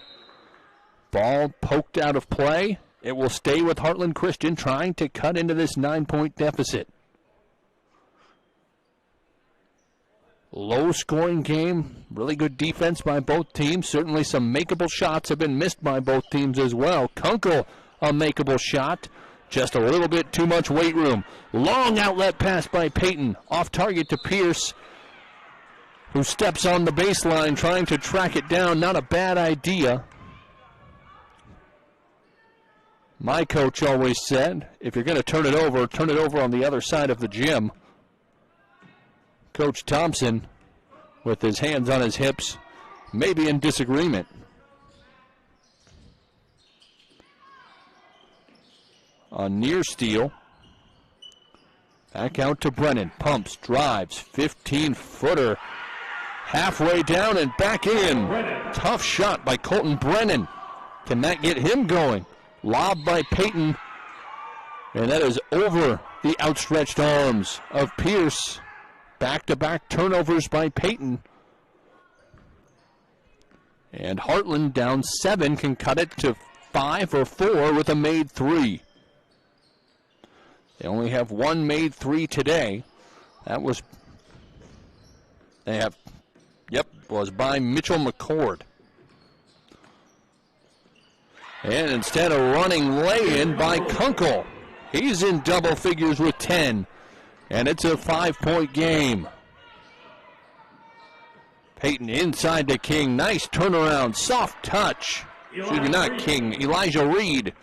Ball poked out of play. It will stay with Heartland Christian trying to cut into this 9-point deficit. Low-scoring game, really good defense by both teams. Certainly some makeable shots have been missed by both teams as well. Kunkel, a makeable shot. Just a little bit too much weight room. Long outlet pass by Payton. Off target to Pierce, who steps on the baseline trying to track it down. Not a bad idea. My coach always said, if you're going to turn it over on the other side of the gym. Coach Thompson, with his hands on his hips, may be in disagreement. A near steal. Back out to Brennan. Pumps, drives, 15-footer. Halfway down and back in. Tough shot by Colton Brennan. Can that get him going? Lob by Payton. And that is over the outstretched arms of Pierce. Back-to-back turnovers by Payton. And Heartland down 7 can cut it to 5 or 4 with a made 3. They only have one made 3 today. That was, was by Mitchell McCord. And instead a running lay-in by Kunkel. He's in double figures with 10. And it's a 5-point game. Peyton inside to King. Nice turnaround. Soft touch. Excuse me, not King. Elijah Reed.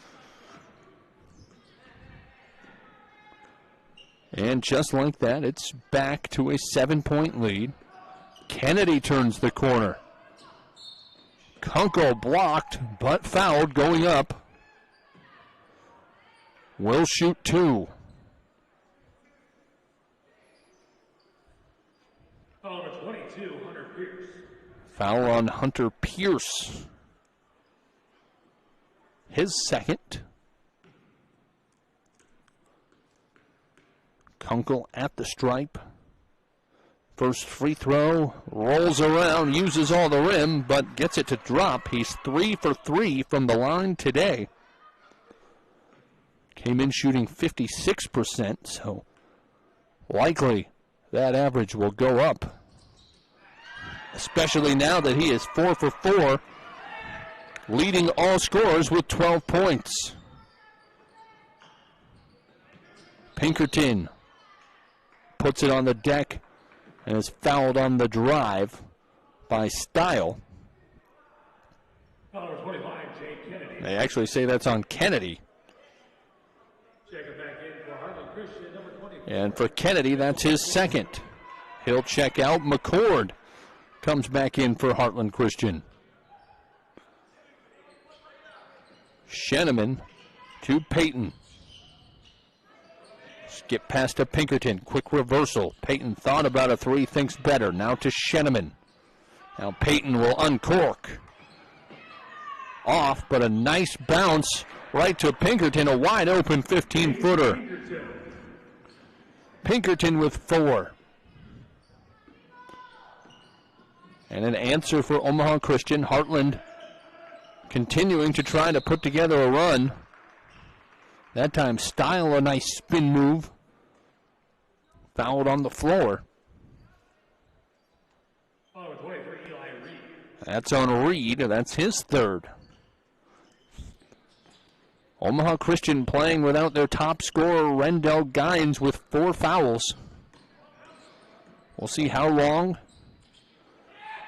And just like that, it's back to a 7-point lead. Kennedy turns the corner. Kunkel blocked, but fouled going up. Will shoot 2. Foul number 22, Hunter Pierce. Foul on Hunter Pierce. His second. Kunkel at the stripe. First free throw, rolls around, uses all the rim, but gets it to drop. He's 3 for 3 from the line today. Came in shooting 56%, so likely that average will go up. Especially now that he is 4 for 4, leading all scorers with 12 points. Pinkerton puts it on the deck and is fouled on the drive by Style. Foul number 25, Jay Kennedy. They actually say that's on Kennedy. Check it back in for Heartland Christian, number 24. And for Kennedy, that's his second. He'll check out. McCord comes back in for Heartland Christian. Sheneman to Peyton. Skip pass to Pinkerton. Quick reversal. Peyton thought about a three, thinks better. Now to Sheneman. Now Peyton will uncork. Off, but a nice bounce right to Pinkerton. A wide open 15-footer. Pinkerton with 4. And an answer for Omaha Christian. Heartland continuing to try to put together a run. That time Style, a nice spin move. Fouled on the floor. That's on Reed. That's his third. Omaha Christian playing without their top scorer, Rendell Gines, with 4 fouls. We'll see how long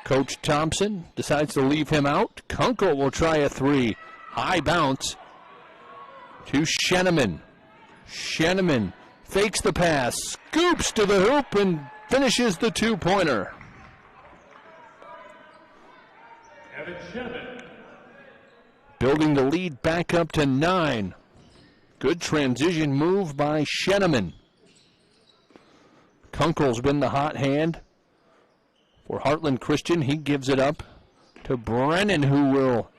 Coach Thompson decides to leave him out. Kunkel will try a 3. High bounce to Sheneman. Sheneman fakes the pass, scoops to the hoop, and finishes the 2-pointer. Evan Sheneman. Building the lead back up to 9. Good transition move by Sheneman. Kunkel's been the hot hand for Heartland Christian. He gives it up to Brennan, who will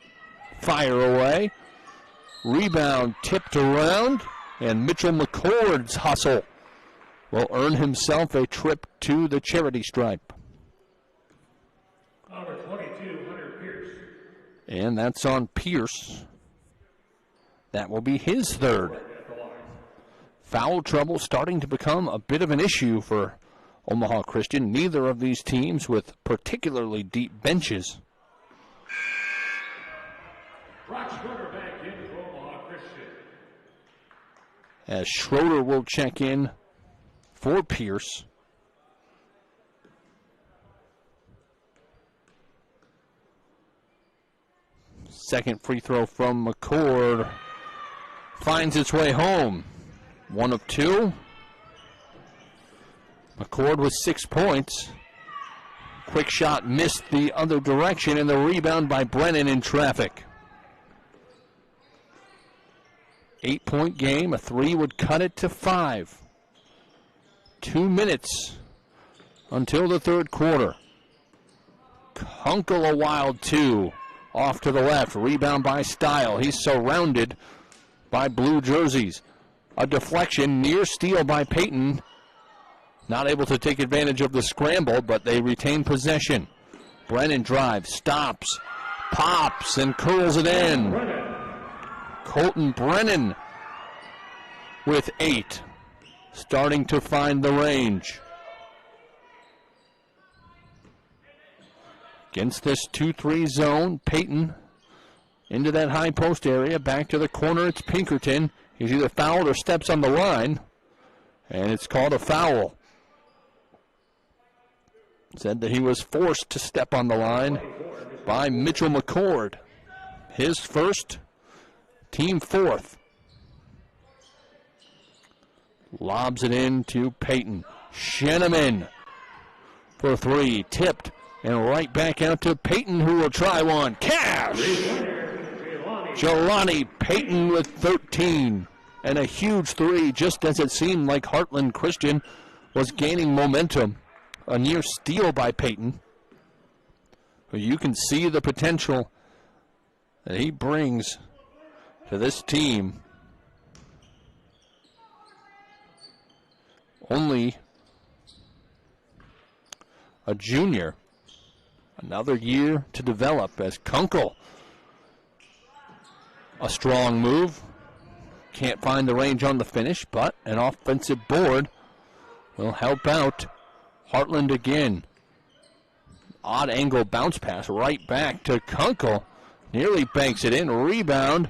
fire away. Rebound tipped around, and Mitchell McCord's hustle will earn himself a trip to the charity stripe. Number 22, Hunter Pierce. And that's on Pierce. That will be his third. Foul trouble starting to become a bit of an issue for Omaha Christian. Neither of these teams with particularly deep benches. Brock Schroeder back in for Omaha Christian. As Schroeder will check in for Pierce. Second free throw from McCord finds its way home. 1 of 2. McCord with 6 points. Quick shot missed the other direction, and the rebound by Brennan in traffic. 8-point game. A 3 would cut it to 5. 2 minutes until the third quarter. Kunkel a wild 2. Off to the left. Rebound by Style. He's surrounded by blue jerseys. A deflection, near steal by Peyton. Not able to take advantage of the scramble, but they retain possession. Brennan drives, stops, pops, and curls it in. Colton Brennan with 8. Starting to find the range. Against this 2-3 zone, Peyton into that high post area. Back to the corner, it's Pinkerton. He's either fouled or steps on the line, and it's called a foul. Said that he was forced to step on the line by Mitchell McCord. His first, team fourth. Lobs it in to Peyton. Sheneman for three. Tipped and right back out to Peyton, who will try one. Cash! Jelani Peyton with 13. And a huge three, just as it seemed like Heartland Christian was gaining momentum. A near steal by Peyton. You can see the potential that he brings to this team. Only a junior. Another year to develop as Kunkel. A strong move. Can't find the range on the finish, but an offensive board will help out Heartland again. Odd angle bounce pass right back to Kunkel. Nearly banks it in. Rebound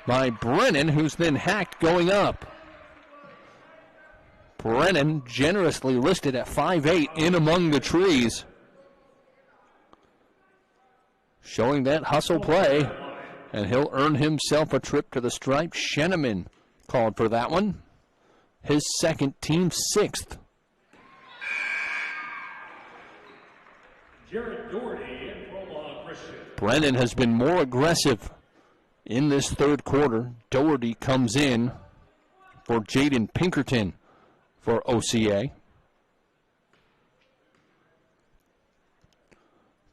by Brennan, who's then hacked going up. Brennan generously listed at 5'8", in among the trees. Showing that hustle play, and he'll earn himself a trip to the stripe. Sheneman called for that one. His second, team sixth. Jared Doherty from Omaha Christian. Brennan has been more aggressive in this third quarter. Doherty comes in for Jaden Pinkerton for OCA.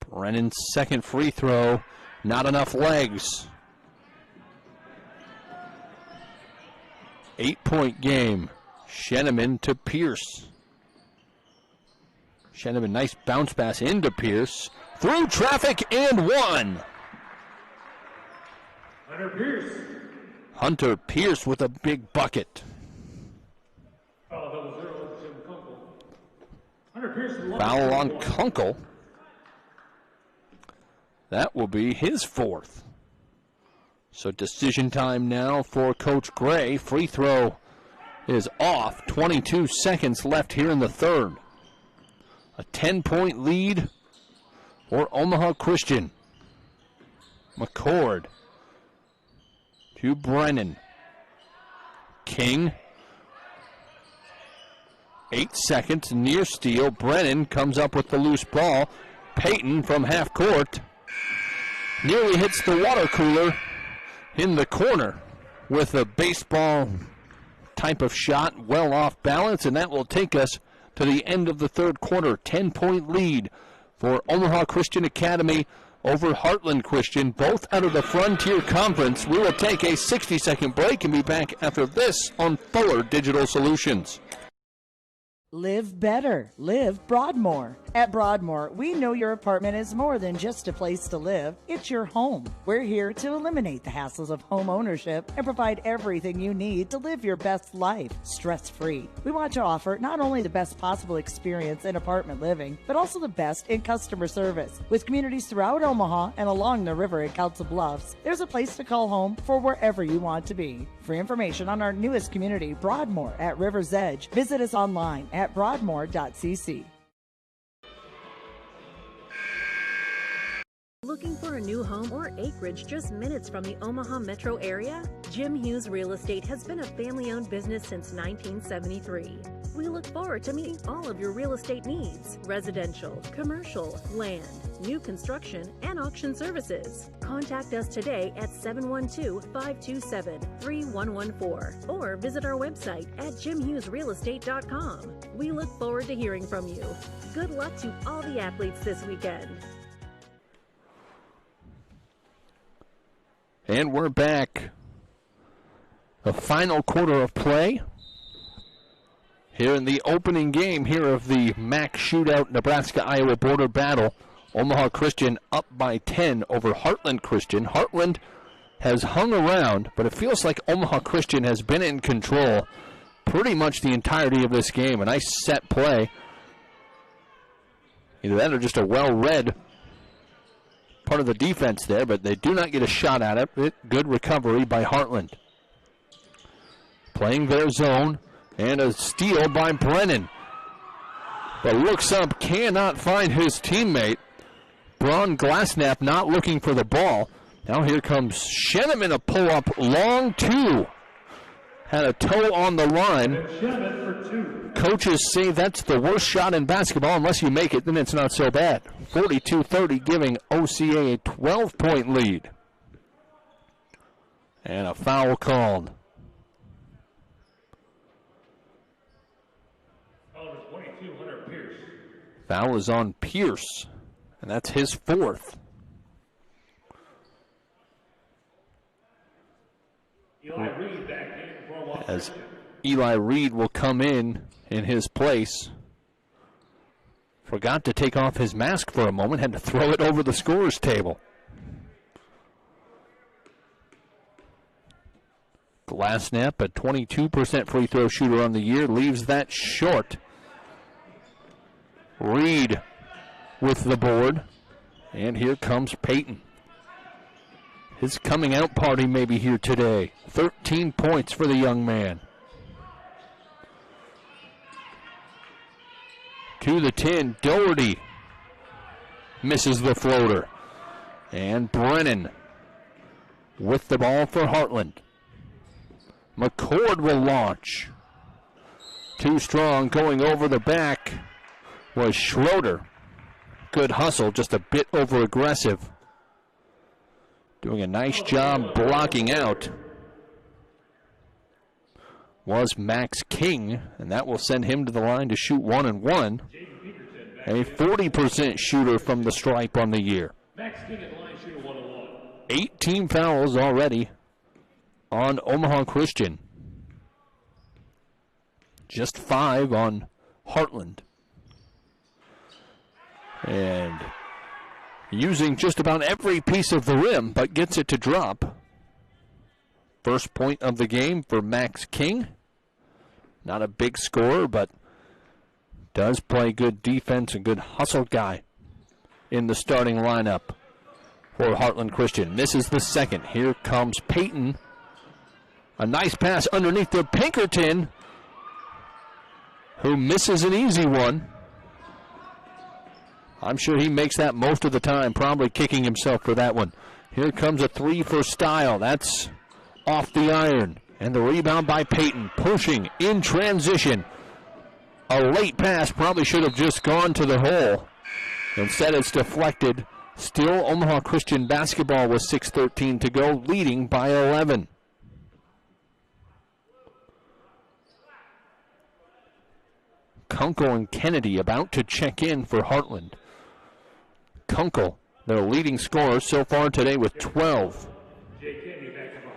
Brennan's second free throw, not enough legs. 8-point game. Sheneman to Pierce. Sheneman, nice bounce pass into Pierce. Through traffic and one. Hunter Pierce. Hunter Pierce with a big bucket. Foul 0, Jim Kunkel. Hunter Pierce. Foul on Kunkel. That will be his fourth. So decision time now for Coach Gray. Free throw is off. 22 seconds left here in the third. A 10-point lead for Omaha Christian. McCord to Brennan. King. 8 seconds, near steal. Brennan comes up with the loose ball. Peyton from half court nearly hits the water cooler in the corner with a baseball type of shot, well off balance, and that will take us to the end of the third quarter. 10-point lead for Omaha Christian Academy over Heartland Christian, both out of the Frontier Conference. We will take a 60-second break and be back after this on Fuller Digital Solutions. Live better. Live Broadmoor. At Broadmoor, we know your apartment is more than just a place to live. It's your home. We're here to eliminate the hassles of home ownership and provide everything you need to live your best life, stress-free. We want to offer not only the best possible experience in apartment living, but also the best in customer service. With communities throughout Omaha and along the river at Council Bluffs, there's a place to call home for wherever you want to be. For information on our newest community, Broadmoor at River's Edge, visit us online at broadmoor.cc. Looking for a new home or acreage just minutes from the Omaha metro area? Jim Hughes Real Estate has been a family-owned business since 1973. We look forward to meeting all of your real estate needs: residential, commercial, land, new construction, and auction services. Contact us today at 712-527-3114 or visit our website at jimhughesrealestate.com. We look forward to hearing from you. Good luck to all the athletes this weekend. And we're back. The final quarter of play here in the opening game here of the MAC Shootout Nebraska-Iowa border battle. Omaha Christian up by 10 over Heartland Christian. Heartland has hung around, but it feels like Omaha Christian has been in control pretty much the entirety of this game. A nice set play. Either that or just a well-read part of the defense there, but they do not get a shot at it. Good recovery by Heartland. playing their zone, and a steal by Brennan. But looks up, cannot find his teammate. Braun Glassnap not looking for the ball. Now here comes Sheneman, a pull-up, long two. Had a toe on the line. Coaches say that's the worst shot in basketball. Unless you make it, then it's not so bad. 42-30, giving OCA a 12-point lead. And a foul called. Foul is on Pierce, and that's his fourth. As Eli Reed will come in his place. Forgot to take off his mask for a moment, had to throw it over the scorer's table. Glassnap, a 22% free throw shooter on the year, leaves that short. Reed with the board, and here comes Peyton. His coming out party may be here today. 13 points for the young man. To the 10, Doherty misses the floater. And Brennan with the ball for Heartland. McCord will launch. Too strong, going over the back was Schroeder. Good hustle, just a bit over aggressive. Doing a nice job blocking out was Max King, and that will send him to the line to shoot 1 and 1. A 40% shooter from the stripe on the year. Max King at the line, shooter 1 and 1. 18 fouls already on Omaha Christian. Just 5 on Heartland. And using just about every piece of the rim, but gets it to drop. First point of the game for Max King. Not a big scorer, but does play good defense, a good hustle guy in the starting lineup for Heartland Christian. This is the second. Here comes Peyton. A nice pass underneath to Pinkerton, who misses an easy one. I'm sure he makes that most of the time, probably kicking himself for that one. Here comes a three for Style. That's off the iron. And the rebound by Peyton, pushing in transition. A late pass, probably should have just gone to the hole. Instead it's deflected. Still Omaha Christian basketball with 6:13 to go, leading by 11. Kunkel and Kennedy about to check in for Heartland. Kunkel, their leading scorer so far today with 12. Jay Kennedy back for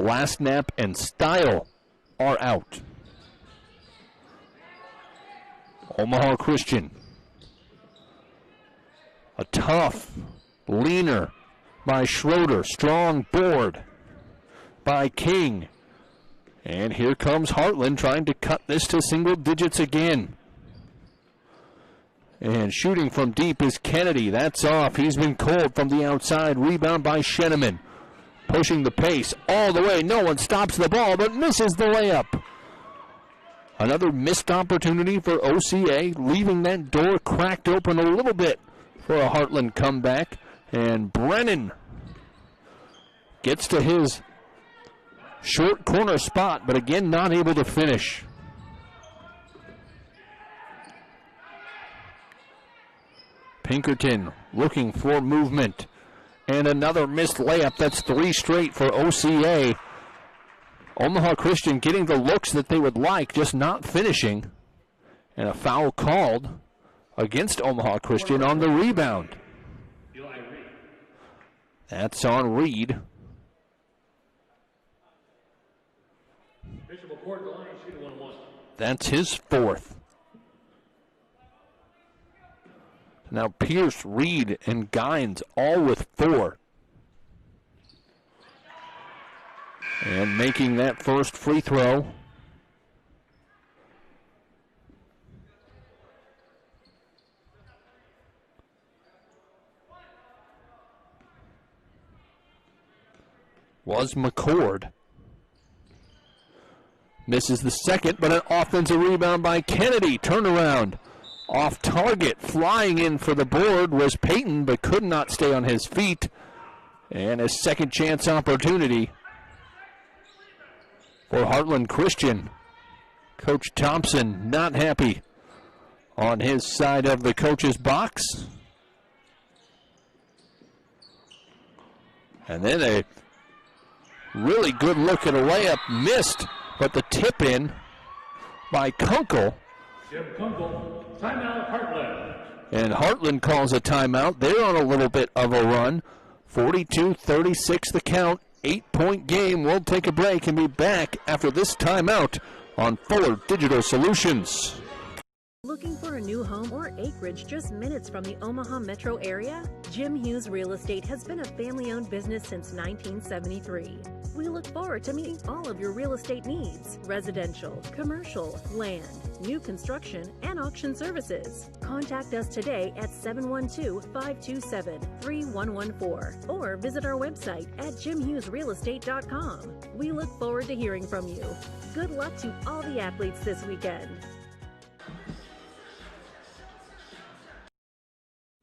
Heartland. Glassnap and Style are out. Omaha Christian. A tough leaner by Schroeder. Strong board by King. And here comes Heartland trying to cut this to single digits again. And shooting from deep is Kennedy. That's off. He's been cold from the outside. Rebound by Sheneman. Pushing the pace all the way. No one stops the ball, but misses the layup. Another missed opportunity for OCA, leaving that door cracked open a little bit for a Heartland comeback. And Brennan gets to his short corner spot, but again not able to finish. Pinkerton looking for movement. And another missed layup. That's 3 straight for OCA. Omaha Christian getting the looks that they would like, just not finishing. And a foul called against Omaha Christian on the rebound. That's on Reed. Bishop McCord at the line, shooter 1 and 1. That's his fourth. Now Pierce, Reed, and Gines all with 4. And making that first free throw. was McCord. Misses the second, but an offensive rebound by Kennedy. Turnaround. Off target. Flying in for the board was Payton, but could not stay on his feet. And a second chance opportunity for Heartland Christian. Coach Thompson not happy on his side of the coach's box. And then a really good look at a layup missed, but the tip in by Kunkel. Jim Kunkel, timeout Heartland. And Heartland calls a timeout. They're on a little bit of a run. 42-36 the count. 8-point game. We'll take a break and be back after this timeout on Fuller Digital Solutions. Looking for a new home or acreage just minutes from the Omaha metro area? Jim Hughes Real Estate has been a family-owned business since 1973. We look forward to meeting all of your real estate needs: residential, commercial, land, new construction, and auction services. Contact us today at 712-527-3114 or visit our website at jimhughesrealestate.com. We look forward to hearing from you. Good luck to all the athletes this weekend.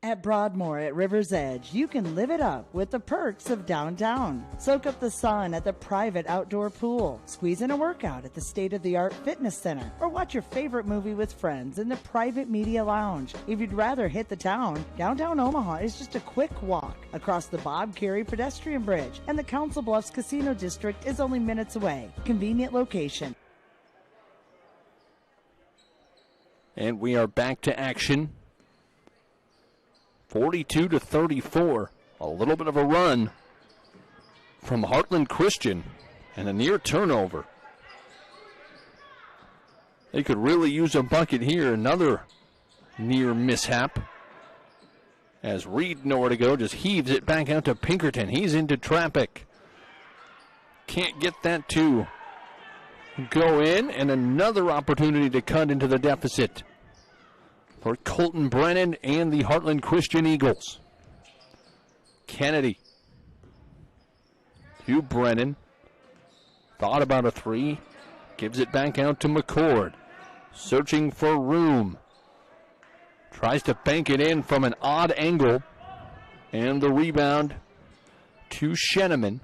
At Broadmoor at River's Edge, you can live it up with the perks of downtown. Soak up the sun at the private outdoor pool, squeeze in a workout at the state-of-the-art fitness center, or watch your favorite movie with friends in the private media lounge. If you'd rather hit the town, downtown Omaha is just a quick walk across the Bob Carey pedestrian bridge, and the Council Bluffs Casino District is only minutes away. Convenient location. And we are back to action. 42-34. A little bit of a run from Heartland Christian and a near turnover. They could really use a bucket here. Another near mishap as Reed, nowhere to go, just heaves it back out to Pinkerton. He's into traffic. Can't get that to go in, and another opportunity to cut into the deficit for Colton Brennan and the Heartland Christian Eagles. Kennedy to Brennan. Thought about a three. Gives it back out to McCord. Searching for room. Tries to bank it in from an odd angle. And the rebound to Sheneman.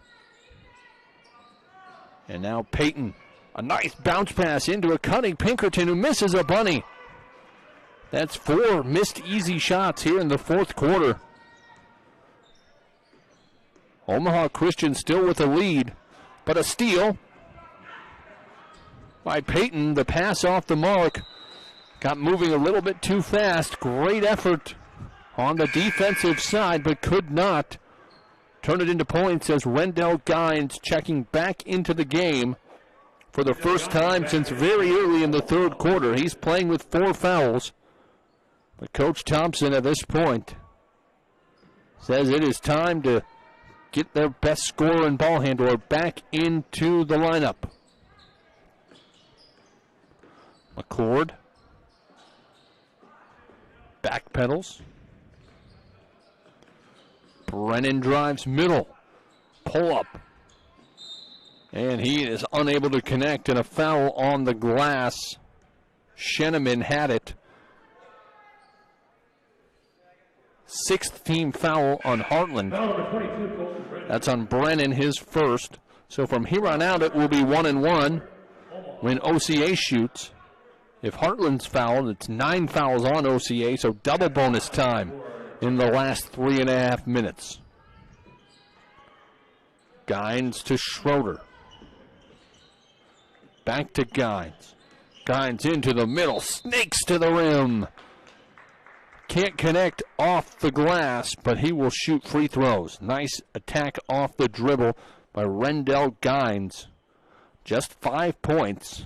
And now Payton. A nice bounce pass into a cutting Pinkerton who misses a bunny. That's 4 missed easy shots here in the fourth quarter. Omaha Christian still with a lead, but a steal by Payton. The pass off the mark. Got moving a little bit too fast. Great effort on the defensive side, but could not turn it into points as Rendell Gines checking back into the game for the first time since very early in the third quarter. He's playing with 4 fouls. But Coach Thompson at this point says it is time to get their best scorer and ball handler back into the lineup. McCord backpedals. Brennan drives middle. Pull up. And he is unable to connect, and a foul on the glass. Sheneman had it. 6th team foul on Heartland. That's on Brennan, his first. So from here on out, it will be 1-1 when OCA shoots. If Heartland's fouled, it's 9 fouls on OCA, so double bonus time in the last 3.5 minutes. Gines to Schroeder. Back to Gines. Gines into the middle, snakes to the rim. Can't connect off the glass, but he will shoot free throws. Nice attack off the dribble by Rendell Gines. Just 5 points.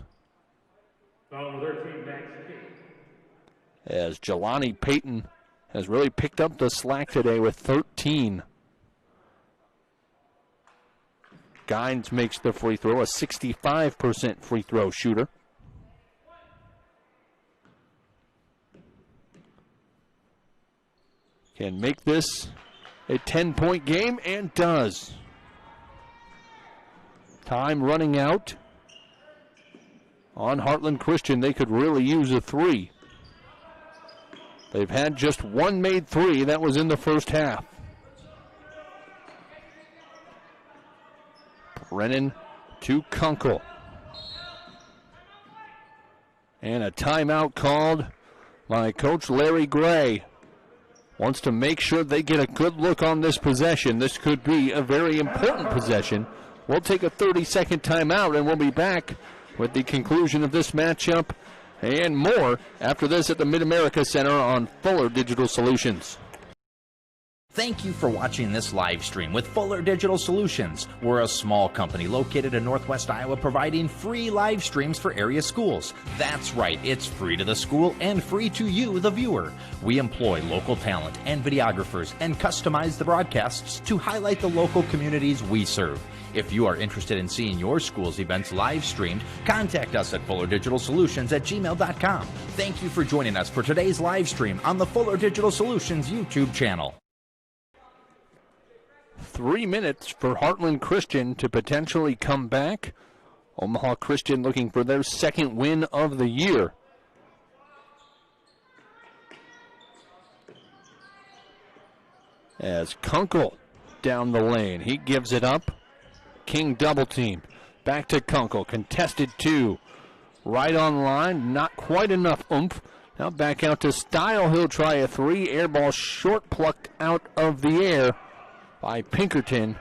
As Jelani Payton has really picked up the slack today with 13. Gines makes the free throw, a 65% free throw shooter. Can make this a 10-point game, and does. Time running out. On Heartland Christian, they could really use a 3. They've had just one made 3. That was in the first half. Brennan to Kunkel. And a timeout called by Coach Larry Gray. Wants to make sure they get a good look on this possession. This could be a very important possession. We'll take a 30-second timeout, and we'll be back with the conclusion of this matchup and more after this at the Mid-America Center on Fuller Digital Solutions. Thank you for watching this live stream with Fuller Digital Solutions. We're a small company located in Northwest Iowa providing free live streams for area schools. That's right, it's free to the school and free to you, the viewer. We employ local talent and videographers and customize the broadcasts to highlight the local communities we serve. If you are interested in seeing your school's events live streamed, contact us at fullerdigitalsolutions@gmail.com. Thank you for joining us for today's live stream on the Fuller Digital Solutions YouTube channel. 3 minutes for Heartland Christian to potentially come back. Omaha Christian looking for their second win of the year. As Kunkel down the lane, he gives it up. King double team. Back to Kunkel. Contested 2. Right on line. Not quite enough oomph. Now back out to Style. He'll try a 3. Air ball short, plucked out of the air by Pinkerton.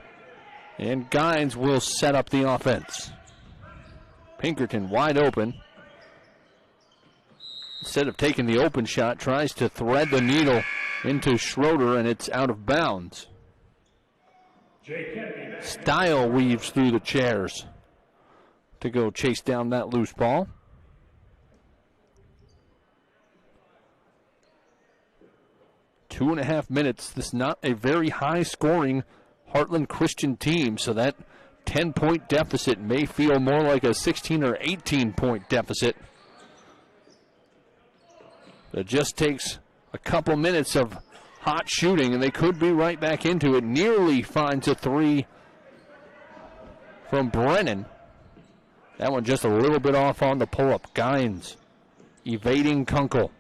And Gines will set up the offense. Pinkerton wide open. Instead of taking the open shot, tries to thread the needle into Schroeder, and it's out of bounds. Style weaves through the chairs to go chase down that loose ball. Two and a half minutes. This is not a very high-scoring Heartland Christian team, so that 10-point deficit may feel more like a 16 or 18-point deficit. It just takes a couple minutes of hot shooting, and they could be right back into it. Nearly finds a 3 from Brennan. That one just a little bit off on the pull-up. Gines evading Kunkel.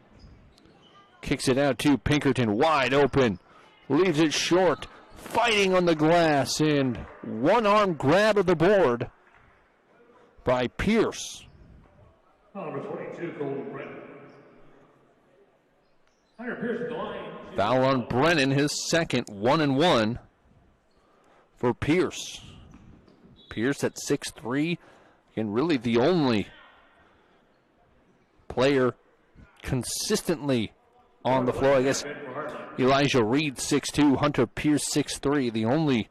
Kicks it out to Pinkerton, wide open. Leaves it short. Fighting on the glass, and one-arm grab of the board by Pierce. Number 22, Colton Brennan. Hunter Pierce at the line. Foul on Brennan, his second, 1-1 for Pierce. Pierce at 6'3", and really the only player consistently on the floor. I guess Elijah Reed 6'2", Hunter Pierce 6'3", the only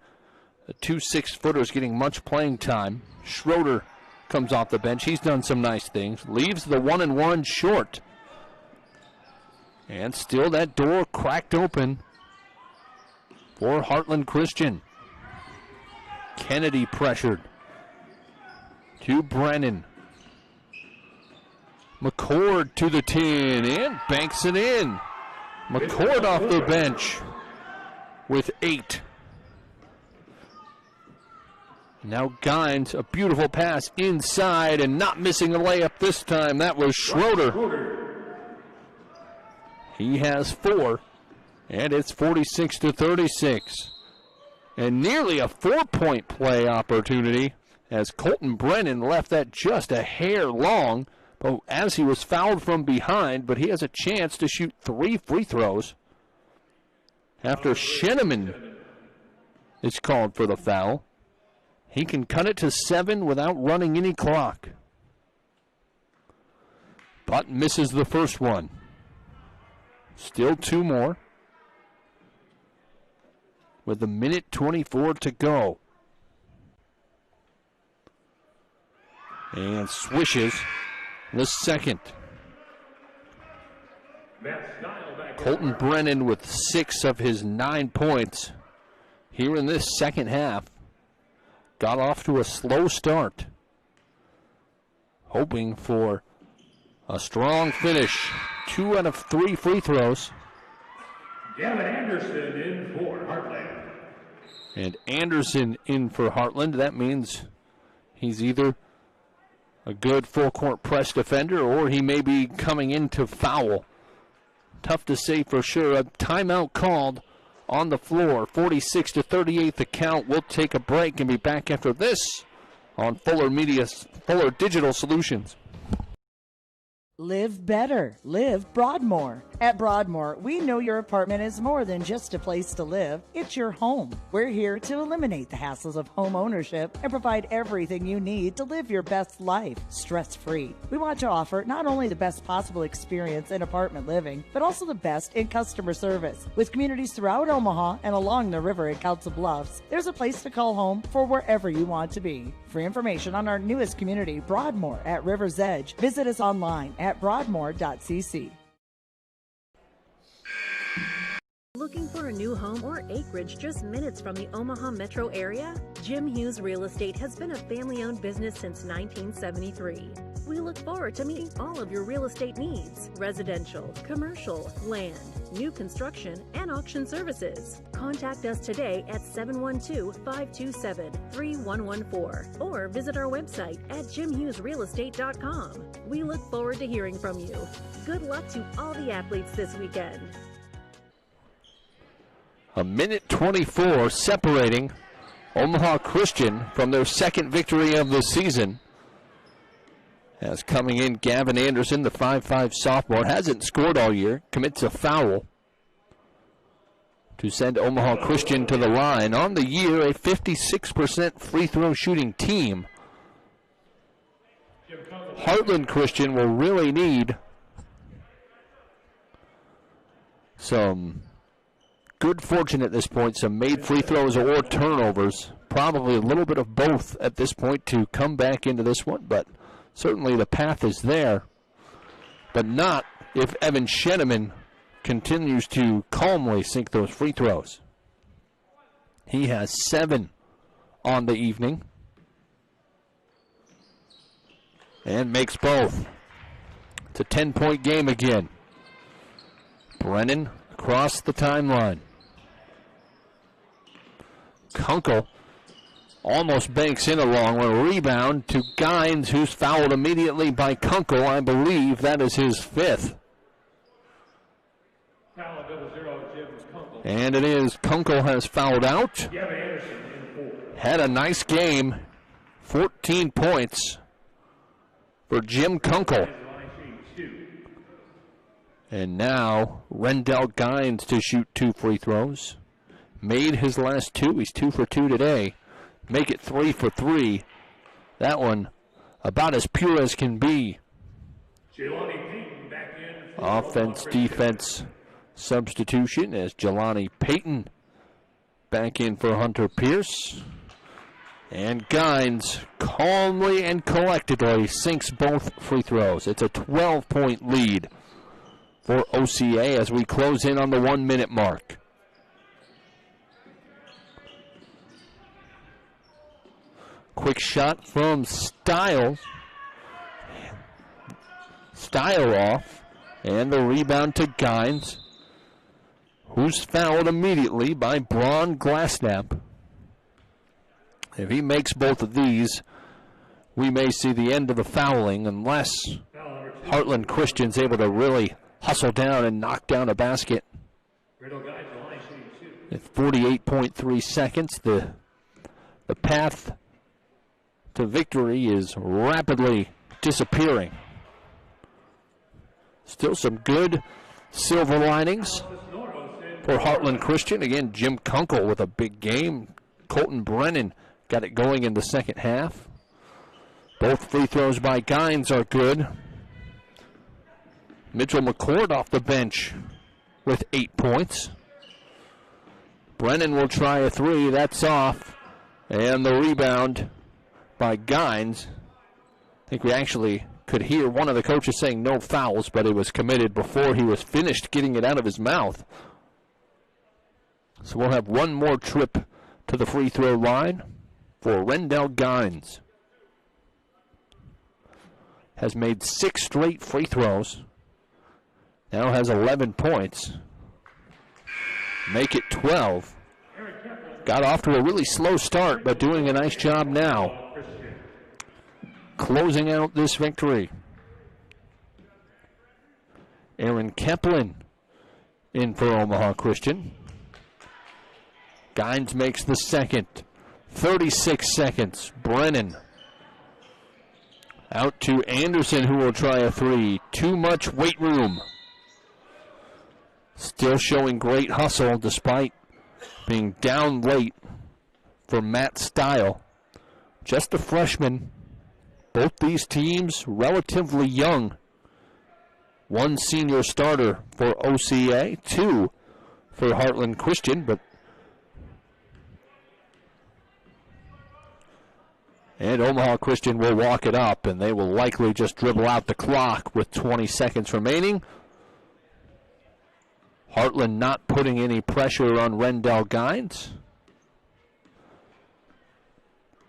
2 6-footers getting much playing time. Schroeder comes off the bench. He's done some nice things. Leaves the 1-1 short. And still that door cracked open for Heartland Christian. Kennedy pressured to Brennan. McCord to the tin and banks it in. McCord off the bench with 8. Now Gines, a beautiful pass inside and not missing a layup this time. That was Schroeder. He has 4, and it's 46-36. And nearly a 4-point play opportunity as Colton Brennan left that just a hair long. But as he was fouled from behind, but he has a chance to shoot 3 free throws after Sheneman is called for the foul. He can cut it to 7 without running any clock. But misses the first one. Still 2 more. With a minute 24 to go. And swishes the second. Colton Brennan with 6 of his 9 points here in this second half. Got off to a slow start. Hoping for a strong finish. 2 out of 3 free throws. Gavin Anderson in for Heartland. And Anderson in for Heartland. That means He's either a good full-court press defender or he may be coming in to foul. Tough to say for sure. A timeout called on the floor. 46-38 the count. We'll take a break and be back after this on Fuller Digital Solutions. Live better. Live Broadmoor. At Broadmoor, we know your apartment is more than just a place to live. It's your home. We're here to eliminate the hassles of home ownership and provide everything you need to live your best life, stress-free. We want to offer not only the best possible experience in apartment living, but also the best in customer service. With communities throughout Omaha and along the river in Council Bluffs, there's a place to call home for wherever you want to be. For information on our newest community, Broadmoor at River's Edge, visit us online at broadmoor.cc. Looking for a new home or acreage just minutes from the Omaha metro area? Jim Hughes Real Estate has been a family-owned business since 1973. We look forward to meeting all of your real estate needs: residential, commercial, land, new construction, and auction services. Contact us today at 712-527-3114 or visit our website at jimhughesrealestate.com. We look forward to hearing from you. Good luck to all the athletes this weekend. A minute 24 separating Omaha Christian from their second victory of the season. As coming in, Gavin Anderson, the 5'5 sophomore, hasn't scored all year, commits a foul to send Omaha Christian to the line. On the year, a 56% free throw shooting team. Heartland Christian will really need some good fortune at this point, some made free throws or turnovers. Probably a little bit of both at this point to come back into this one, but certainly the path is there. But not if Evan Sheneman continues to calmly sink those free throws. He has 7 on the evening and makes both. It's a 10-point game again. Brennan across the timeline. Kunkel almost banks in a long one. Rebound to Gines, who's fouled immediately by Kunkel. I believe that is his 5th. Foul double zero, Jim Kunkel. And it is. Kunkel has fouled out. Gavin Anderson in 4. Had a nice game. 14 points for Jim Kunkel. And now Rendell Gines to shoot 2 free throws. Made his last 2. He's 2 for 2 today. Make it 3 for 3. That one about as pure as can be. Offense, defense substitution as Jelani Payton back in for Hunter Pierce. And Gines calmly and collectedly sinks both free throws. It's a 12-point lead for OCA as we close in on the 1-minute mark. Quick shot from Stiles. Style off. And the rebound to Gines, who's fouled immediately by Braun Glassnap. If he makes both of these, we may see the end of the fouling unless Heartland Christian's able to really hustle down and knock down a basket. At 48.3 seconds, the path to victory is rapidly disappearing. Still some good silver linings for Heartland Christian. Again, Jim Kunkel with a big game. Colton Brennan got it going in the second half. Both free throws by Gines are good. Mitchell McCord off the bench with 8 points. Brennan will try a 3. That's off. And the rebound by Gines. I think we actually could hear one of the coaches saying no fouls, but it was committed before he was finished getting it out of his mouth. So we'll have one more trip to the free throw line for Rendell Gines. Has made 6 straight free throws. Now has 11 points. Make it 12. Got off to a really slow start, but doing a nice job now. closing out this victory. Aaron Keplin in for Omaha Christian. Gines makes the second. 36 seconds. Brennan out to Anderson, who will try a three. Too much weight room. Still showing great hustle despite being down late for Matt Stile. Just a freshman. Both these teams relatively young. One senior starter for OCA, two for Heartland Christian, and Omaha Christian will walk it up, and they will likely just dribble out the clock with 20 seconds remaining. Heartland not putting any pressure on Rendell Gines.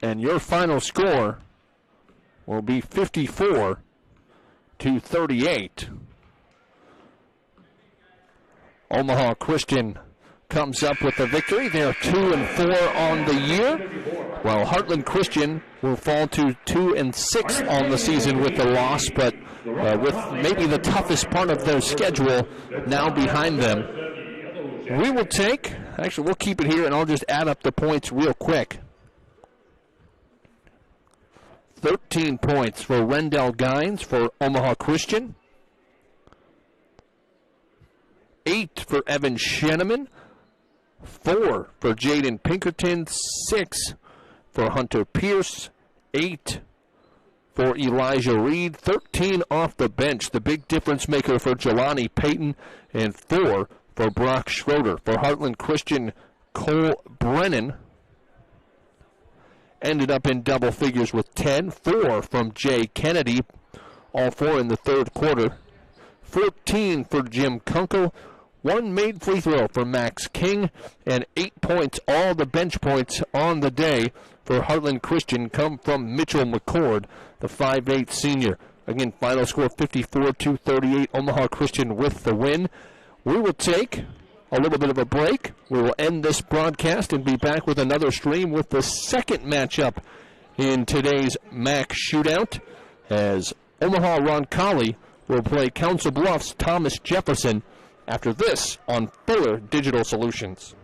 And your final score will be 54-38. Omaha Christian comes up with the victory. They're 2-4 on the year, while Heartland Christian will fall to 2-6 on the season with the loss, but with maybe the toughest part of their schedule now behind them. We will take, actually we'll keep it here and I'll just add up the points real quick. 13 points for Rendell Gines for Omaha Christian. 8 for Evan Sheneman. 4 for Jaden Pinkerton. 6 for Hunter Pierce. 8 for Elijah Reed. 13 off the bench, the big difference maker for Jelani Payton. And 4 for Brock Schroeder. For Heartland Christian, Cole Brennan ended up in double figures with 10. 4 from Jay Kennedy, all 4 in the third quarter. 14 for Jim Kunkel. 1 made free throw for Max King, and 8 points, all the bench points on the day for Heartland Christian come from Mitchell McCord, the 5'8 senior. Again, final score 54-38, Omaha Christian with the win. We will take a little bit of a break. We will end this broadcast and be back with another stream with the second matchup in today's MAC shootout, as Omaha Roncalli will play Council Bluffs Thomas Jefferson after this on Fuller Digital Solutions.